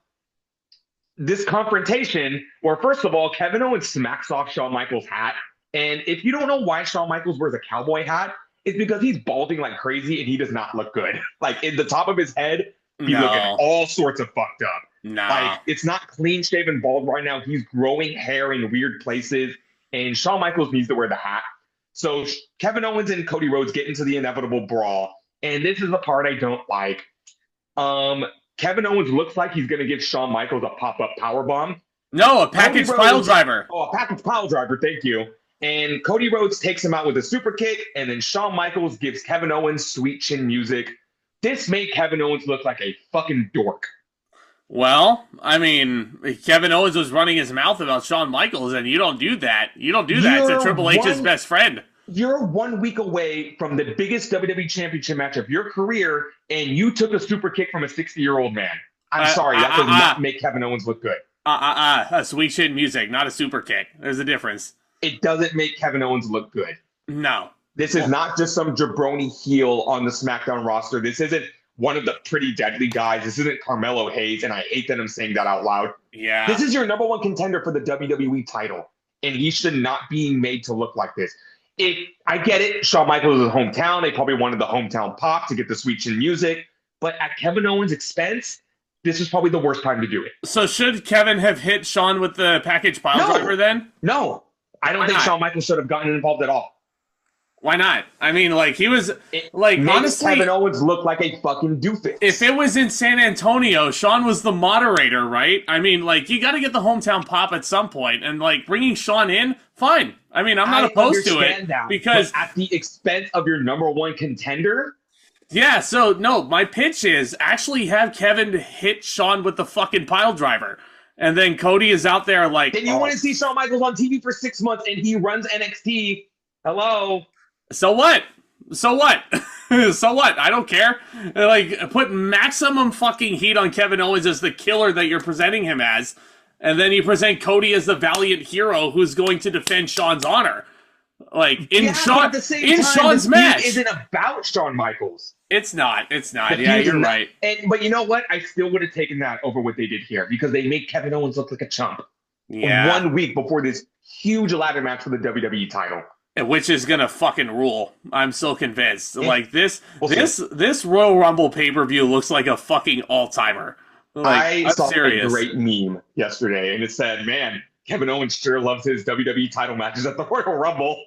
This confrontation where, first of all, Kevin Owens smacks off Shawn Michaels' hat. And if you don't know why Shawn Michaels wears a cowboy hat, it's because he's balding like crazy and he does not look good. Like, in the top of his head, he's looking all sorts of fucked up. Like, it's not clean-shaven bald right now. He's growing hair in weird places. And Shawn Michaels needs to wear the hat. So Kevin Owens and Cody Rhodes get into the inevitable brawl. And this is the part I don't like. Kevin Owens looks like he's going to give Shawn Michaels a pop-up powerbomb. No, a package pile driver. Oh, a package pile driver. Thank you. And Cody Rhodes takes him out with a super kick. And then Shawn Michaels gives Kevin Owens sweet chin music. This made Kevin Owens look like a fucking dork. Well, I mean, Kevin Owens was running his mouth about Shawn Michaels, and you don't do that. You don't do that to Triple H's best friend. You're 1 week away from the biggest WWE championship match of your career, and you took a super kick from a 60-year-old man. I'm sorry, that does not make Kevin Owens look good. A sweet chin music, not a super kick. There's a difference. It doesn't make Kevin Owens look good. No. This is not just some jabroni heel on the SmackDown roster. This isn't one of the pretty deadly guys. This isn't Carmelo Hayes, and I hate that I'm saying that out loud. Yeah. This is your number one contender for the WWE title, and he should not be made to look like this. I get it. Shawn Michaels is hometown. They probably wanted the hometown pop to get the sweet chin music. But at Kevin Owens' expense, this is probably the worst time to do it. So should Kevin have hit Shawn with the package pile driver then? No. I don't think Shawn Michaels should have gotten involved at all. Why not? I mean, like, he was, It like, makes honestly, Kevin Owens look like a fucking doofus. if it was in San Antonio, Shawn was the moderator, right? I mean, like, you got to get the hometown pop at some point, and, like, bringing Shawn in, fine. I mean, I'm not opposed to it, that, because but at the expense of your number one contender. yeah, so, no, my pitch is actually have Kevin hit Shawn with the fucking pile driver. And then Cody is out there like... Then you want to see Shawn Michaels on TV for 6 months and he runs NXT. Hello? So what? So what? So what? I don't care. Like, put maximum fucking heat on Kevin Owens as the killer that you're presenting him as. And then you present Cody as the valiant hero who's going to defend Shawn's honor. Like, Shawn's match. Isn't about Shawn Michaels. It's not. Yeah, you're right. But you know what? I still would have taken that over what they did here because they made Kevin Owens look like a chump. Yeah. 1 week before this huge ladder match for the WWE title. Which is gonna fucking rule. I'm so convinced. Like, this Royal Rumble pay-per-view looks like a fucking all-timer. Like, I saw serious. a great meme yesterday, and it said, man, Kevin Owens sure loves his WWE title matches at the Royal Rumble.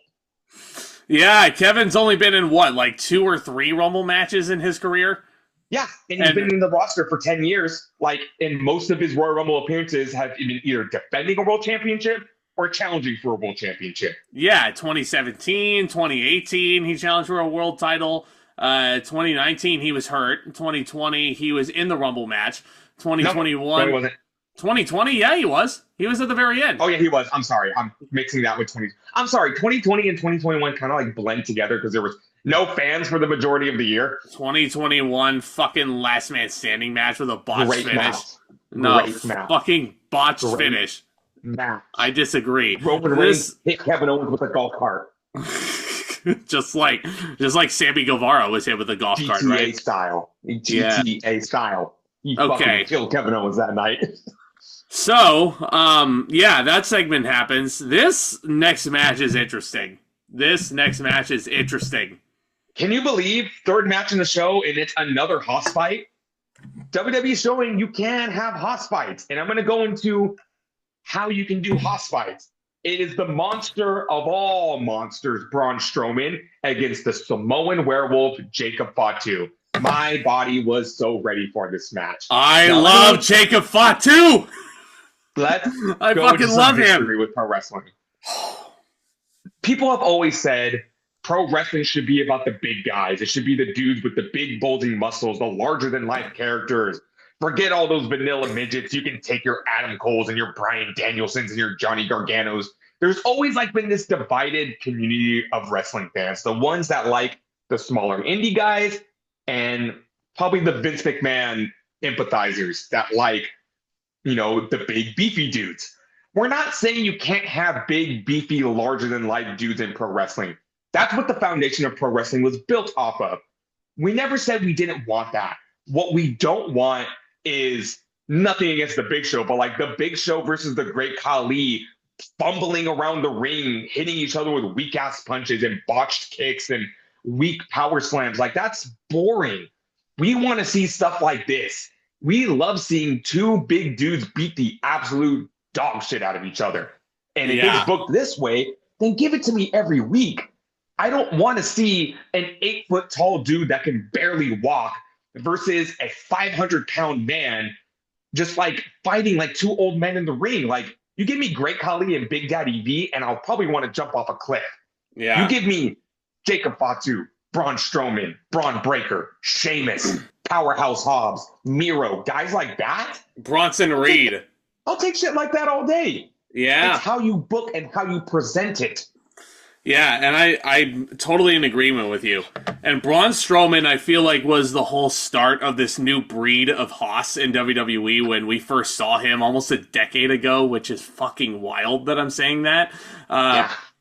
Yeah, Kevin's only been in, what, like 2 or 3 Rumble matches in his career? Yeah, and he's been in the roster for 10 years. Like, and most of his Royal Rumble appearances have been either defending a world championship or challenging for a world championship. Yeah, 2017, 2018, he challenged for a world title. 2019, he was hurt. 2020, he was in the Rumble match. 2021. No, he wasn't. 2020, yeah, he was. He was at the very end. Oh, yeah, he was. I'm sorry. I'm mixing that with 20. I'm sorry. 2020 and 2021 kind of like blend together because there was no fans for the majority of the year. 2021 fucking last man standing match with a botched Great finish. Match. No, Great match. fucking botched finish. Match. I disagree. Roman Reigns hit Kevin Owens with a golf cart. just like Sammy Guevara was hit with a golf cart, right? GTA style. He fucking killed Kevin Owens that night. So, yeah, that segment happens. This next match is interesting. Can you believe third match in the show and it's another hoss fight? WWE showing you can have hoss fights, and I'm going to go into how you can do hoss fights. It is the monster of all monsters, Braun Strowman, against the Samoan werewolf, Jacob Fatu. My body was so ready for this match. I love Jacob Fatu! I fucking love him. With pro wrestling. People have always said pro wrestling should be about the big guys. It should be the dudes with the big bulging muscles, the larger than life characters. Forget all those vanilla midgets. You can take your Adam Coles and your Bryan Danielsons and your Johnny Garganos. There's always like been this divided community of wrestling fans. The ones that like the smaller indie guys and probably the Vince McMahon empathizers that like, you know, the big beefy dudes. We're not saying you can't have big, beefy, larger than life dudes in pro wrestling. That's what the foundation of pro wrestling was built off of. We never said we didn't want that. What we don't want is nothing against the Big Show, but like the Big Show versus the Great Khali fumbling around the ring, hitting each other with weak ass punches and botched kicks and weak power slams. Like, that's boring. We want to see stuff like this. We love seeing two big dudes beat the absolute dog shit out of each other. And if it's booked this way, then give it to me every week. I don't want to see an 8-foot tall dude that can barely walk versus a 500-pound man just like fighting like two old men in the ring. Like, you give me Great Khali and Big Daddy V, and I'll probably want to jump off a cliff. Yeah. You give me Jacob Fatu, Braun Strowman, Braun Breaker, Sheamus, Powerhouse Hobbs, Miro, guys like that. Bronson Reed. I'll take shit like that all day. Yeah. It's how you book and how you present it. Yeah, and I'm totally in agreement with you. And Braun Strowman, I feel like, was the whole start of this new breed of hoss in WWE when we first saw him almost a decade ago, which is fucking wild that I'm saying that.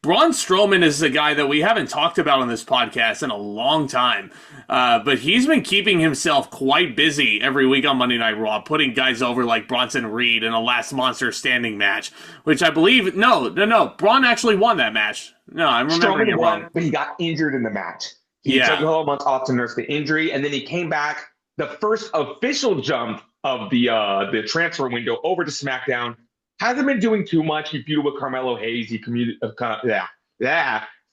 Braun Strowman is a guy that we haven't talked about on this podcast in a long time. But he's been keeping himself quite busy every week on Monday Night Raw, putting guys over like Bronson Reed in a last Monster Standing match, which I believe, no, Braun actually won that match. No, I'm remembering it wrong. But he got injured in the match. He took a whole month off to nurse the injury, and then he came back. The first official jump of the transfer window over to SmackDown. Hasn't been doing too much. He feuded with Carmelo Hayes. He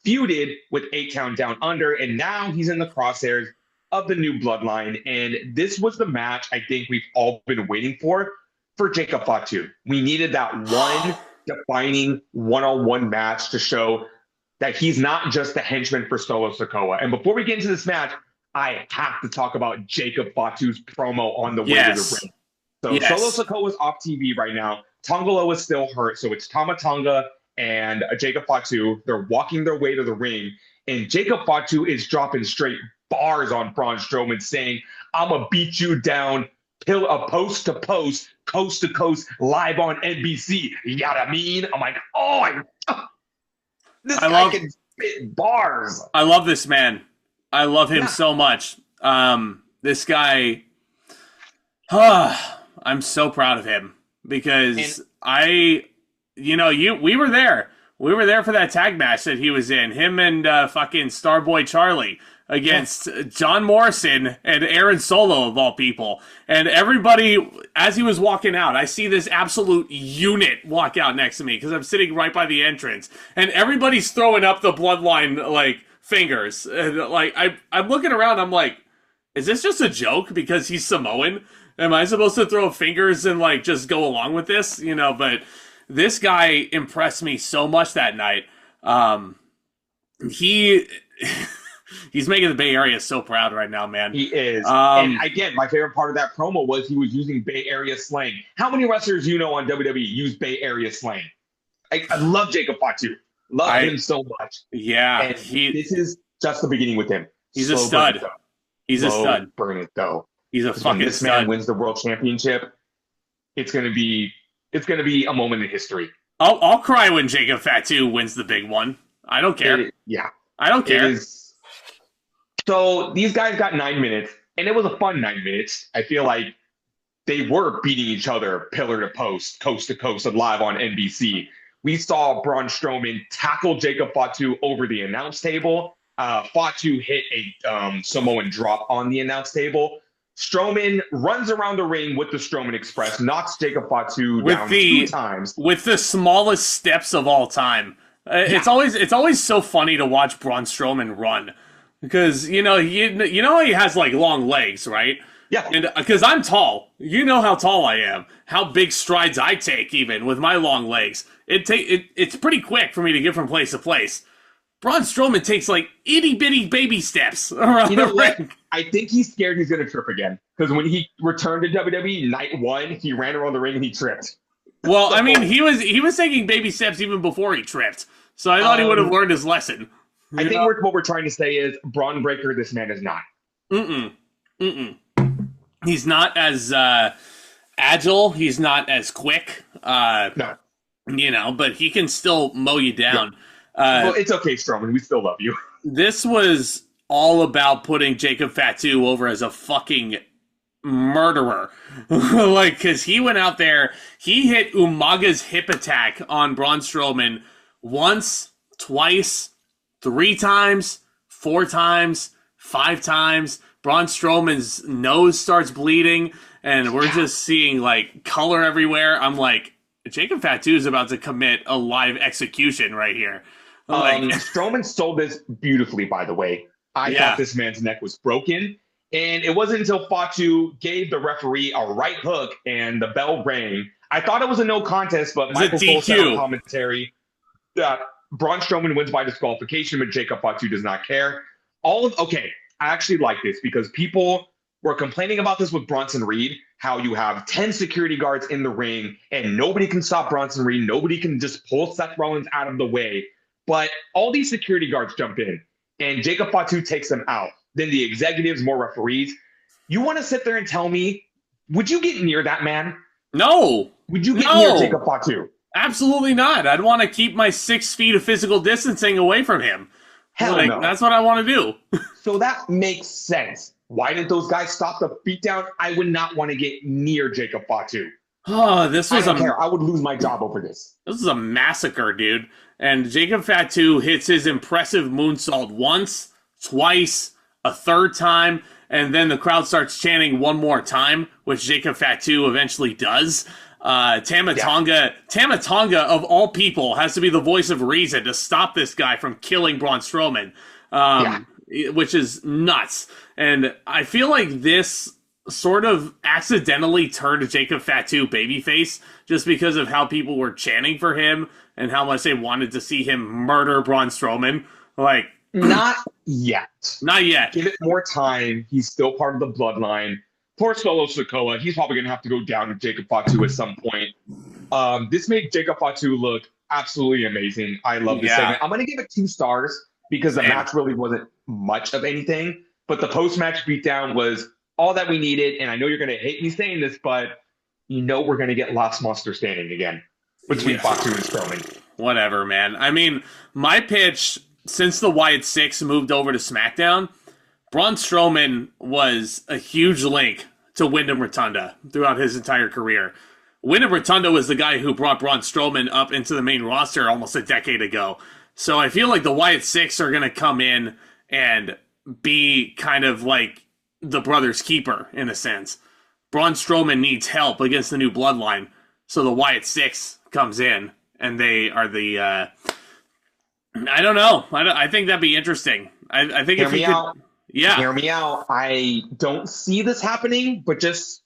feuded with 8 Count Down Under, and now he's in the crosshairs of the new bloodline. And this was the match I think we've all been waiting for Jacob Fatu. We needed that one defining one-on-one match to show that he's not just the henchman for Solo Sikoa. And before we get into this match, I have to talk about Jacob Fatu's promo on the way to the ring. So Solo Sikoa is off TV right now. Tongalo is still hurt. So it's Tama Tonga and Jacob Fatu. They're walking their way to the ring. And Jacob Fatu is dropping straight bars on Braun Strowman saying, I'm going to beat you down post to post, coast to coast, live on NBC. You know what I mean? I'm like, this guy can spit bars. I love this man. I love him so much. This guy, I'm so proud of him because we were there. We were there for that tag match that he was in. Him and fucking Starboy Charlie against John Morrison and Aaron Solo, of all people. And everybody, as he was walking out, I see this absolute unit walk out next to me because I'm sitting right by the entrance. And everybody's throwing up the bloodline, like, fingers. And, like, I'm looking around, I'm like, is this just a joke because he's Samoan? Am I supposed to throw fingers and, like, just go along with this? You know, but this guy impressed me so much that night. He's making the Bay Area so proud right now, man. He is. And again, my favorite part of that promo was he was using Bay Area slang. How many wrestlers you know on WWE use Bay Area slang? I love Jacob Fatu. Love him so much. Yeah. And this is just the beginning with him. He's a stud. He's a stud. Burn it, though. He's a fucking stud. When this man wins the world championship, it's gonna be a moment in history. I'll cry when Jacob Fatu wins the big one. I don't care. I don't care. So these guys got 9 minutes, and it was a fun 9 minutes. I feel like they were beating each other pillar to post, coast to coast, and live on NBC. We saw Braun Strowman tackle Jacob Fatu over the announce table. Fatu hit a Samoan drop on the announce table. Strowman runs around the ring with the Strowman Express, knocks Jacob Fatu down 2 times. With the smallest steps of all time. It's always so funny to watch Braun Strowman run. Because, you know he has, like, long legs, right? Yeah. And because I'm tall. You know how tall I am. How big strides I take, even, with my long legs. It's pretty quick for me to get from place to place. Braun Strowman takes, like, itty-bitty baby steps around the ring. I think he's scared he's going to trip again. Because when he returned to WWE, night 1, he ran around the ring and he tripped. Well, I mean, he was taking baby steps even before he tripped. So I thought he would have learned his lesson. I think what we're trying to say is Braun Breaker, this man is not. He's not as agile. He's not as quick. No. You know, but he can still mow you down. Well, it's okay, Strowman. We still love you. This was all about putting Jacob Fatu over as a fucking murderer. Like, because he went out there, he hit Umaga's hip attack on Braun Strowman once, twice, 3 times, 4 times, 5 times. Braun Strowman's nose starts bleeding, and we're just seeing, like, color everywhere. I'm like, Jacob Fatu is about to commit a live execution right here. Like, Strowman sold this beautifully, by the way. I thought this man's neck was broken, and it wasn't until Fatu gave the referee a right hook and the bell rang. I thought it was a no contest, but Michael Cole said on commentary that Braun Strowman wins by disqualification, but Jacob Fatu does not care. I actually like this because people were complaining about this with Bronson Reed, how you have 10 security guards in the ring and nobody can stop Bronson Reed. Nobody can just pull Seth Rollins out of the way. But all these security guards jump in and Jacob Fatu takes them out. Then the executives, more referees. You want to sit there and tell me, would you get near that man? No. Would you get near Jacob Fatu? Absolutely not. I'd want to keep my 6 feet of physical distancing away from him. Hell no. That's what I want to do. So that makes sense. Why didn't those guys stop the beatdown? I would not want to get near Jacob Fatu. Oh, this was I don't care. I would lose my job over this. This is a massacre, dude. And Jacob Fatu hits his impressive moonsault once, twice, a 3rd time, and then the crowd starts chanting one more time, which Jacob Fatu eventually does. Tamatonga, of all people, has to be the voice of reason to stop this guy from killing Braun Strowman, which is nuts. And I feel like this sort of accidentally turned Jacob Fatu babyface just because of how people were chanting for him and how much they wanted to see him murder Braun Strowman. Like, not yet. Not yet. Give it more time. He's still part of the bloodline. Poor Solo Sikoa. He's probably going to have to go down to Jacob Fatu at some point. This made Jacob Fatu look absolutely amazing. I love this segment. I'm going to give it 2 stars because the match really wasn't much of anything. But the post-match beatdown was all that we needed. And I know you're going to hate me saying this, but you know we're going to get Last Monster Standing again between Fatu and Strowman. Whatever, man. I mean, my pitch, since the Wyatt Six moved over to SmackDown, Braun Strowman was a huge link to Wyndham Rotunda throughout his entire career. Wyndham Rotunda was the guy who brought Braun Strowman up into the main roster almost a decade ago. So I feel like the Wyatt Six are going to come in and be kind of like the brother's keeper, in a sense. Braun Strowman needs help against the new bloodline, so the Wyatt Six comes in, and they are the... I don't know. I think that'd be interesting. I think if you could... Yeah. Hear me out. I don't see this happening, but just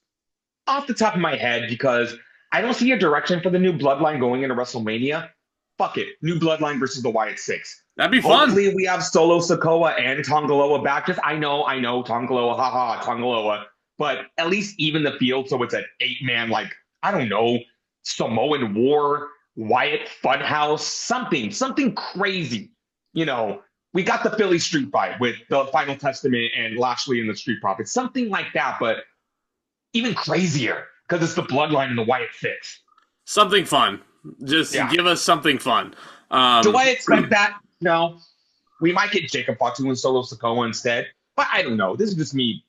off the top of my head, because I don't see a direction for the new bloodline going into WrestleMania. Fuck it. New bloodline versus the Wyatt Six. That'd be fun. Hopefully we have Solo Sikoa and Tongaloa back. Just I know, Tongaloa, haha, Tongaloa. But at least even the field so it's an 8-man, like, I don't know, Samoan War, Wyatt Funhouse, something crazy. You know, we got the Philly Street Fight with the Final Testament and Lashley and the Street Profits. Something like that, but even crazier because it's the bloodline and the Wyatt Six. Something fun. Just give us something fun. Do I expect that? No. We might get Jacob Fatu and Solo Sikoa instead, but I don't know. This is just me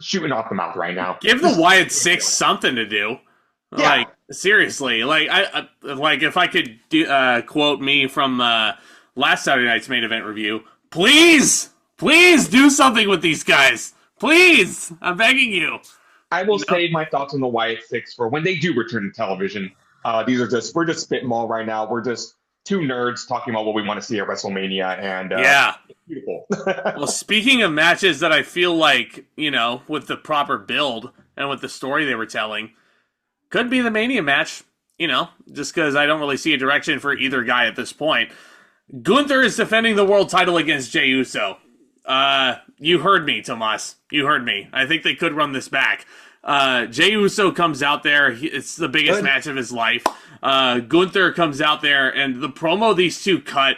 shooting off the mouth right now. Give the Wyatt Six something to do. Yeah. Like, seriously. Like, I like if I could quote me from last Saturday night's main event review, please do something with these guys. Please, I'm begging you. I will save my thoughts on the Wyatt Six for when they do return to television. We're just spitball right now. We're just 2 nerds talking about what we want to see at WrestleMania, and it's beautiful. Well, speaking of matches that I feel like, you know, with the proper build and with the story they were telling, could be the Mania match, you know, just because I don't really see a direction for either guy at this point. Gunther is defending the world title against Jey Uso. You heard me, Tomas. You heard me. I think they could run this back. Jey Uso comes out there. It's the biggest match of his life. Gunther comes out there, and the promo these two cut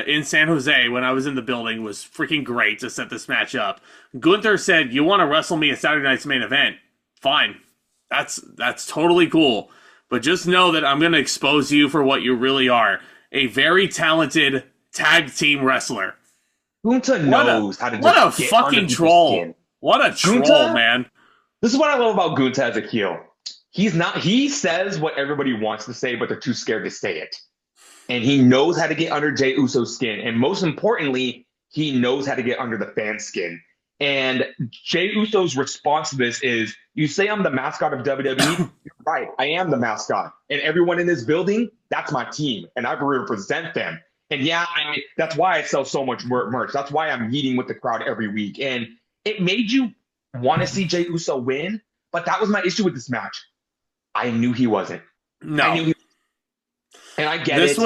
in San Jose when I was in the building was freaking great to set this match up. Gunther said, "You want to wrestle me at Saturday night's main event? Fine. That's totally cool. But just know that I'm going to expose you for what you really are. A very talented tag team wrestler." Gunther knows how to just what a get fucking troll. What a troll, man. This is what I love about Gunther as a heel. He says what everybody wants to say, but they're too scared to say it. And he knows how to get under Jey Uso's skin. And most importantly, he knows how to get under the fan's skin. And Jey Uso's response to this is, you say I'm the mascot of WWE? You're right, I am the mascot. And everyone in this building, that's my team. And I represent them. And yeah, that's why I sell so much merch. That's why I'm meeting with the crowd every week. And it made you want to see Jey Uso win, but that was my issue with this match. I knew he wasn't. No. And I get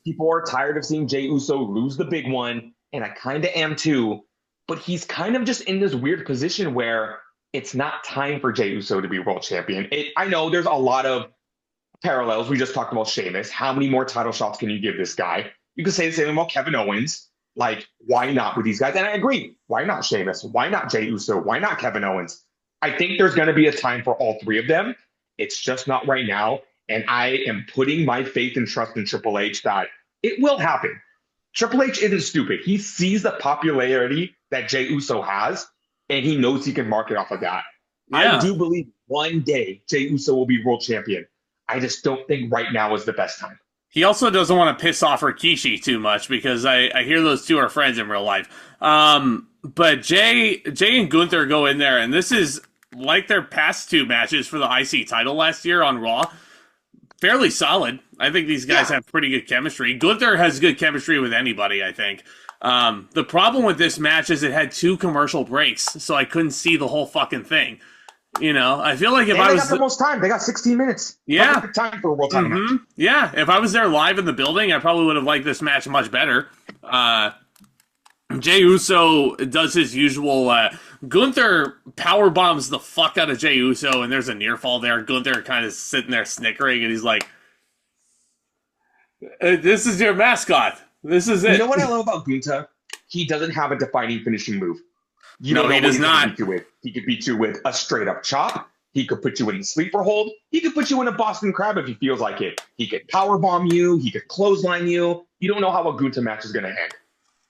people are tired of seeing Jey Uso lose the big one, and I kind of am too. But he's kind of just in this weird position where it's not time for Jey Uso to be world champion. I know there's a lot of parallels. We just talked about Sheamus. How many more title shots can you give this guy? You could say the same about Kevin Owens. Like, why not with these guys? And I agree. Why not Sheamus? Why not Jey Uso? Why not Kevin Owens? I think there's going to be a time for all 3 of them. It's just not right now. And I am putting my faith and trust in Triple H that it will happen. Triple H isn't stupid. He sees the popularity that Jey Uso has, and he knows he can market off of that. Yeah. I do believe one day Jey Uso will be world champion. I just don't think right now is the best time. He also doesn't want to piss off Rikishi too much because I hear those two are friends in real life. But Jey and Gunther go in there, and this is like their past 2 matches for the IC title last year on Raw. Fairly solid. I think these guys have pretty good chemistry. Gunther has good chemistry with anybody, I think. The problem with this match is it had 2 commercial breaks, so I couldn't see the whole fucking thing. You know, I feel like if I was... They got the most time. They got 16 minutes. Yeah. Perfect time for a World title match. Yeah, if I was there live in the building, I probably would have liked this match much better. Jey Uso does his usual... Gunther power bombs the fuck out of Jey Uso, and there's a near fall there. Gunther kind of sitting there snickering, and he's like, "This is your mascot. This is it." You know what I love about Gunther? He doesn't have a defining finishing move. You No, don't know he what does not. Beat you with. He could beat you with a straight up chop. He could put you in the sleeper hold. He could put you in a Boston Crab if he feels like it. He could power bomb you. He could clothesline you. You don't know how a Gunther match is going to end.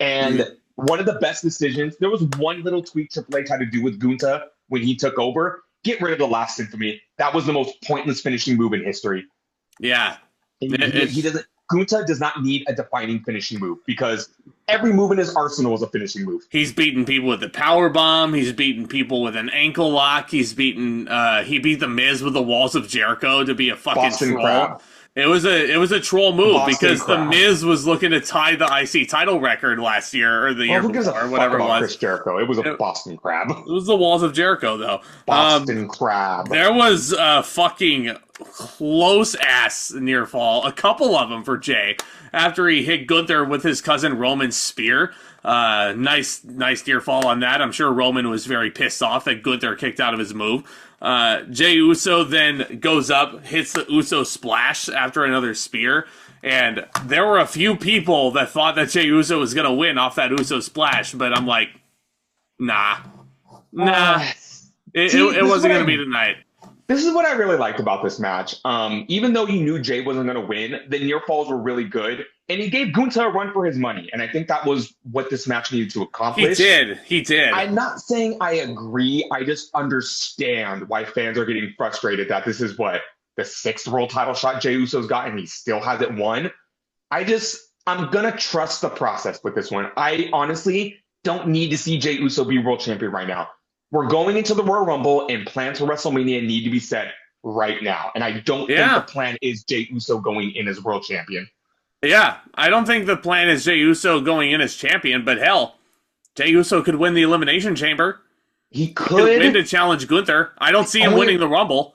And one of the best decisions, there was one little tweak Triple H had to do with Gunther when he took over. Get rid of the last Symphony. That was the most pointless finishing move in history. Yeah. Gunther does not need a defining finishing move because every move in his arsenal is a finishing move. He's beaten people with the power bomb. He's beaten people with an ankle lock. He beat the Miz with the Walls of Jericho to be a fucking Boston troll. Crab. It was a troll move Boston because Crab. the Miz was looking to tie the IC title record last year or the year Who gives a before, fuck whatever it about was. Chris Jericho? It was a Boston Crab. It was the Walls of Jericho, though. Boston Crab. There was a fucking close ass near fall, a couple of them for Jey, after he hit Gunther with his cousin Roman's spear. Nice near fall on that. I'm sure Roman was very pissed off that Gunther kicked out of his move. Jey Uso then goes up, hits the Uso splash after another spear. And there were a few people that thought that Jey Uso was going to win off that Uso splash, but I'm like, nah. It wasn't going to be tonight. This is what I really liked about this match. Even though you knew Jey wasn't going to win, the near falls were really good. And he gave Gunther a run for his money. And I think that was what this match needed to accomplish. He did. I'm not saying I agree. I just understand why fans are getting frustrated that this is what the 6th world title shot Jey Uso's got and he still hasn't won. I'm going to trust the process with this one. I honestly don't need to see Jey Uso be world champion right now. We're going into the Royal Rumble and plans for WrestleMania need to be set right now. And I don't think the plan is Jey Uso going in as world champion. Yeah, I don't think the plan is Jey Uso going in as champion, but hell, Jey Uso could win the Elimination Chamber. He could win to challenge Gunther. I don't see him winning the Rumble.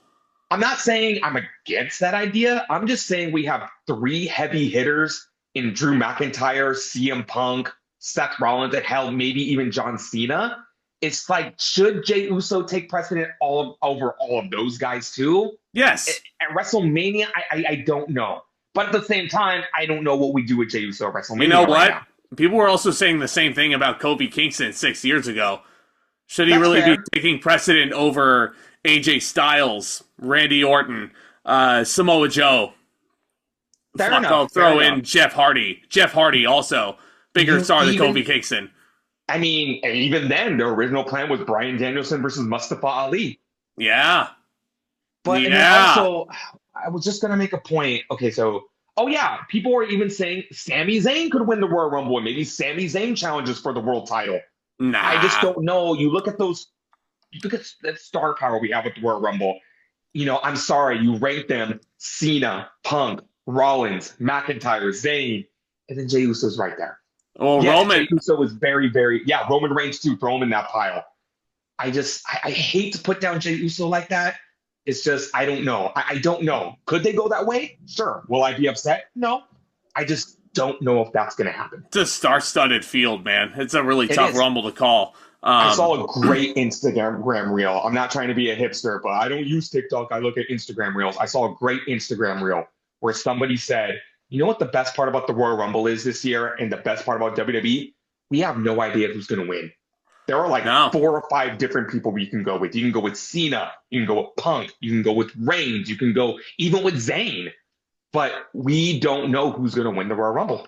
I'm not saying I'm against that idea. I'm just saying we have 3 heavy hitters in Drew McIntyre, CM Punk, Seth Rollins, and hell, maybe even John Cena. It's like, should Jey Uso take precedent over all of those guys too? Yes. At WrestleMania, I don't know. But at the same time, I don't know what we do with Jey Uso at WrestleMania. You know what? Now. People were also saying the same thing about Kofi Kingston 6 years ago. Should he really be taking precedent over AJ Styles, Randy Orton, Samoa Joe? I'll throw in Jeff Hardy. Jeff Hardy also. Bigger star than Kofi Kingston. I mean, and even then, the original plan was Bryan Danielson versus Mustafa Ali. Yeah. But and also, I was just going to make a point. Okay, so, people were even saying Sami Zayn could win the Royal Rumble, and maybe Sami Zayn challenges for the world title. Nah. I just don't know. You look at that star power we have with the Royal Rumble. You know, I'm sorry, you rank them Cena, Punk, Rollins, McIntyre, Zayn, and then Jey Uso's right there. Well, Roman. Jey Uso was very, very, Roman Reigns too. Throw him in that pile. I hate to put down Jey Uso like that. It's just, I don't know. I don't know. Could they go that way? Sure. Will I be upset? No. I just don't know if that's going to happen. It's a star-studded field, man. It's a really tough Rumble to call. I saw a great Instagram reel. I'm not trying to be a hipster, but I don't use TikTok. I look at Instagram reels. I saw a great Instagram reel where somebody said, you know what the best part about the Royal Rumble is this year and the best part about WWE? We have no idea who's going to win. There are like 4 or 5 different people you can go with. You can go with Cena. You can go with Punk. You can go with Reigns. You can go even with Zayn. But we don't know who's going to win the Royal Rumble.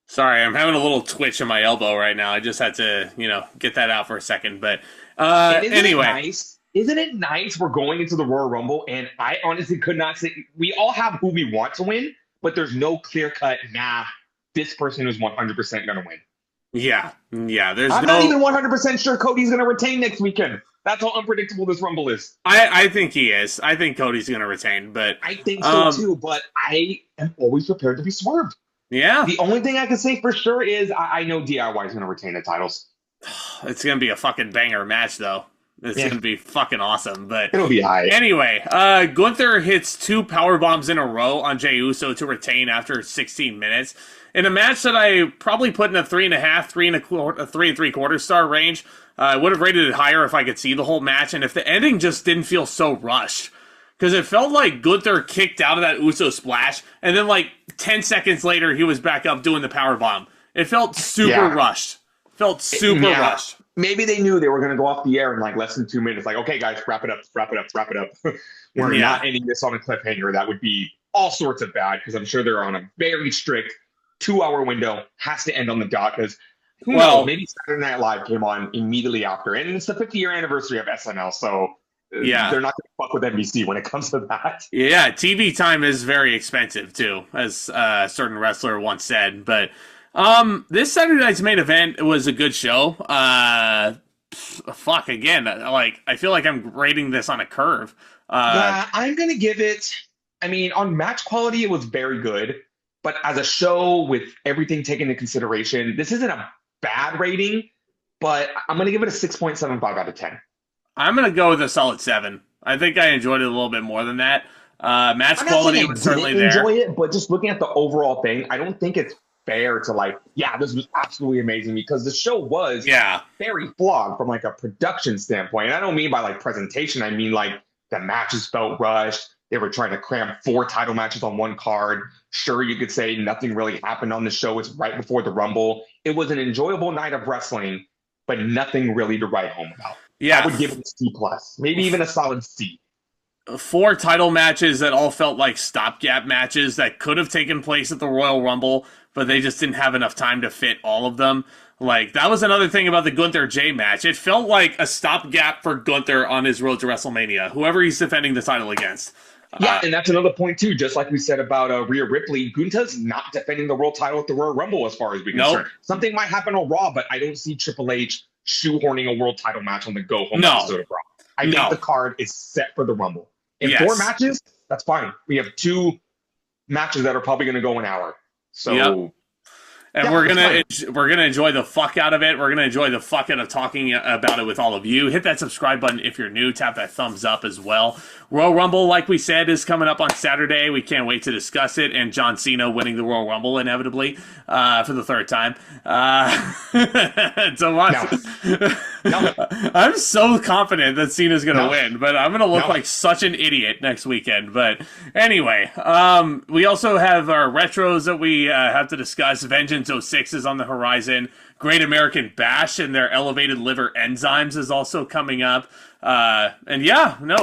Sorry, I'm having a little twitch in my elbow right now. I just had to, get that out for a second. But anyway. Isn't it nice we're going into the Royal Rumble? And I honestly could not say – we all have who we want to win, but there's no clear-cut, this person is 100% going to win. Yeah. I'm not even 100% sure Cody's going to retain next weekend. That's how unpredictable this Rumble is. I think he is. I think Cody's going to retain, but I think so too, but I am always prepared to be swerved. Yeah. The only thing I can say for sure is I know DIY is going to retain the titles. It's going to be a fucking banger match, though. It's going to be fucking awesome. But it'll be high. Anyway, Gunther hits 2 power bombs in a row on Jey Uso to retain after 16 minutes. In a match that I probably put in a 3.5, 3 3/4 star range. I would have rated it higher if I could see the whole match, and if the ending just didn't feel so rushed. Because it felt like Gunther kicked out of that Uso splash, and then like 10 seconds later, he was back up doing the powerbomb. It felt super rushed. Rushed. Maybe they knew they were going to go off the air in like less than 2 minutes. Like, okay, guys, wrap it up. We're not ending this on a cliffhanger. That would be all sorts of bad, because I'm sure they're on a very strict 2-hour window. Has to end on the dot, because who knows? Maybe Saturday Night Live came on immediately after. And it's the 50-year anniversary of SNL, so they're not going to fuck with NBC when it comes to that. Yeah, TV time is very expensive, too, as a certain wrestler once said. But this Saturday night's main event was a good show. Again, like, I feel like I'm rating this on a curve. I'm going to give it, I mean, on match quality, it was very good. But as a show with everything taken into consideration, this isn't a bad rating, but I'm going to give it a 6.75 out of 10. I'm going to go with a solid 7. I think I enjoyed it a little bit more than that. Match quality was certainly there. Enjoy it, but just looking at the overall thing, I don't think it's fair to like, this was absolutely amazing, because the show was very flawed from like a production standpoint. And I don't mean by like presentation. I mean like the matches felt rushed. They were trying to cram 4 title matches on one card. Sure, you could say nothing really happened on the show. It's right before the Rumble. It was an enjoyable night of wrestling, but nothing really to write home about. Yeah. I would give it a C+, maybe even a solid C. 4 title matches that all felt like stopgap matches that could have taken place at the Royal Rumble, but they just didn't have enough time to fit all of them. Like, that was another thing about the Gunther Jey match. It felt like a stopgap for Gunther on his road to WrestleMania, whoever he's defending the title against. Yeah, and that's another point, too. Just like we said about Rhea Ripley, Gunther's not defending the world title at the Royal Rumble as far as we're concerned. Something might happen on Raw, but I don't see Triple H shoehorning a world title match on the go-home episode of Raw. I think the card is set for the Rumble. In 4 matches, that's fine. We have 2 matches that are probably going to go an hour. So... And we're gonna enjoy the fuck out of it. We're gonna enjoy the fuck out of talking about it with all of you. Hit that subscribe button if you're new. Tap that thumbs up as well. Royal Rumble, like we said, is coming up on Saturday. We can't wait to discuss it. And John Cena winning the Royal Rumble inevitably for the 3rd time. No. I'm so confident that Cena's gonna win, but I'm gonna look like such an idiot next weekend. But anyway, we also have our retros that we have to discuss. Vengeance 06 is on the horizon. Great American Bash and their elevated liver enzymes is also coming up. And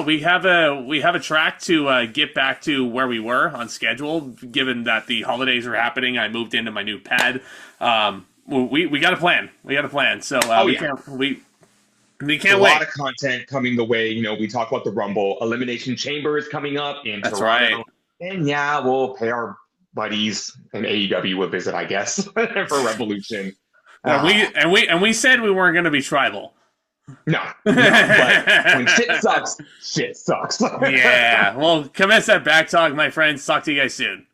we have a track to get back to where we were on schedule. Given that the holidays are happening, I moved into my new pad. We got a plan. So we can't wait. A lot of content coming the way. You know, we talk about the Rumble. Elimination Chamber is coming up in Toronto. Right. And we'll pay our buddies in AEW a visit, I guess, for Revolution. And we said we weren't going to be tribal. No, but when shit sucks. Yeah. Well, commence that back talk, my friends. Talk to you guys soon.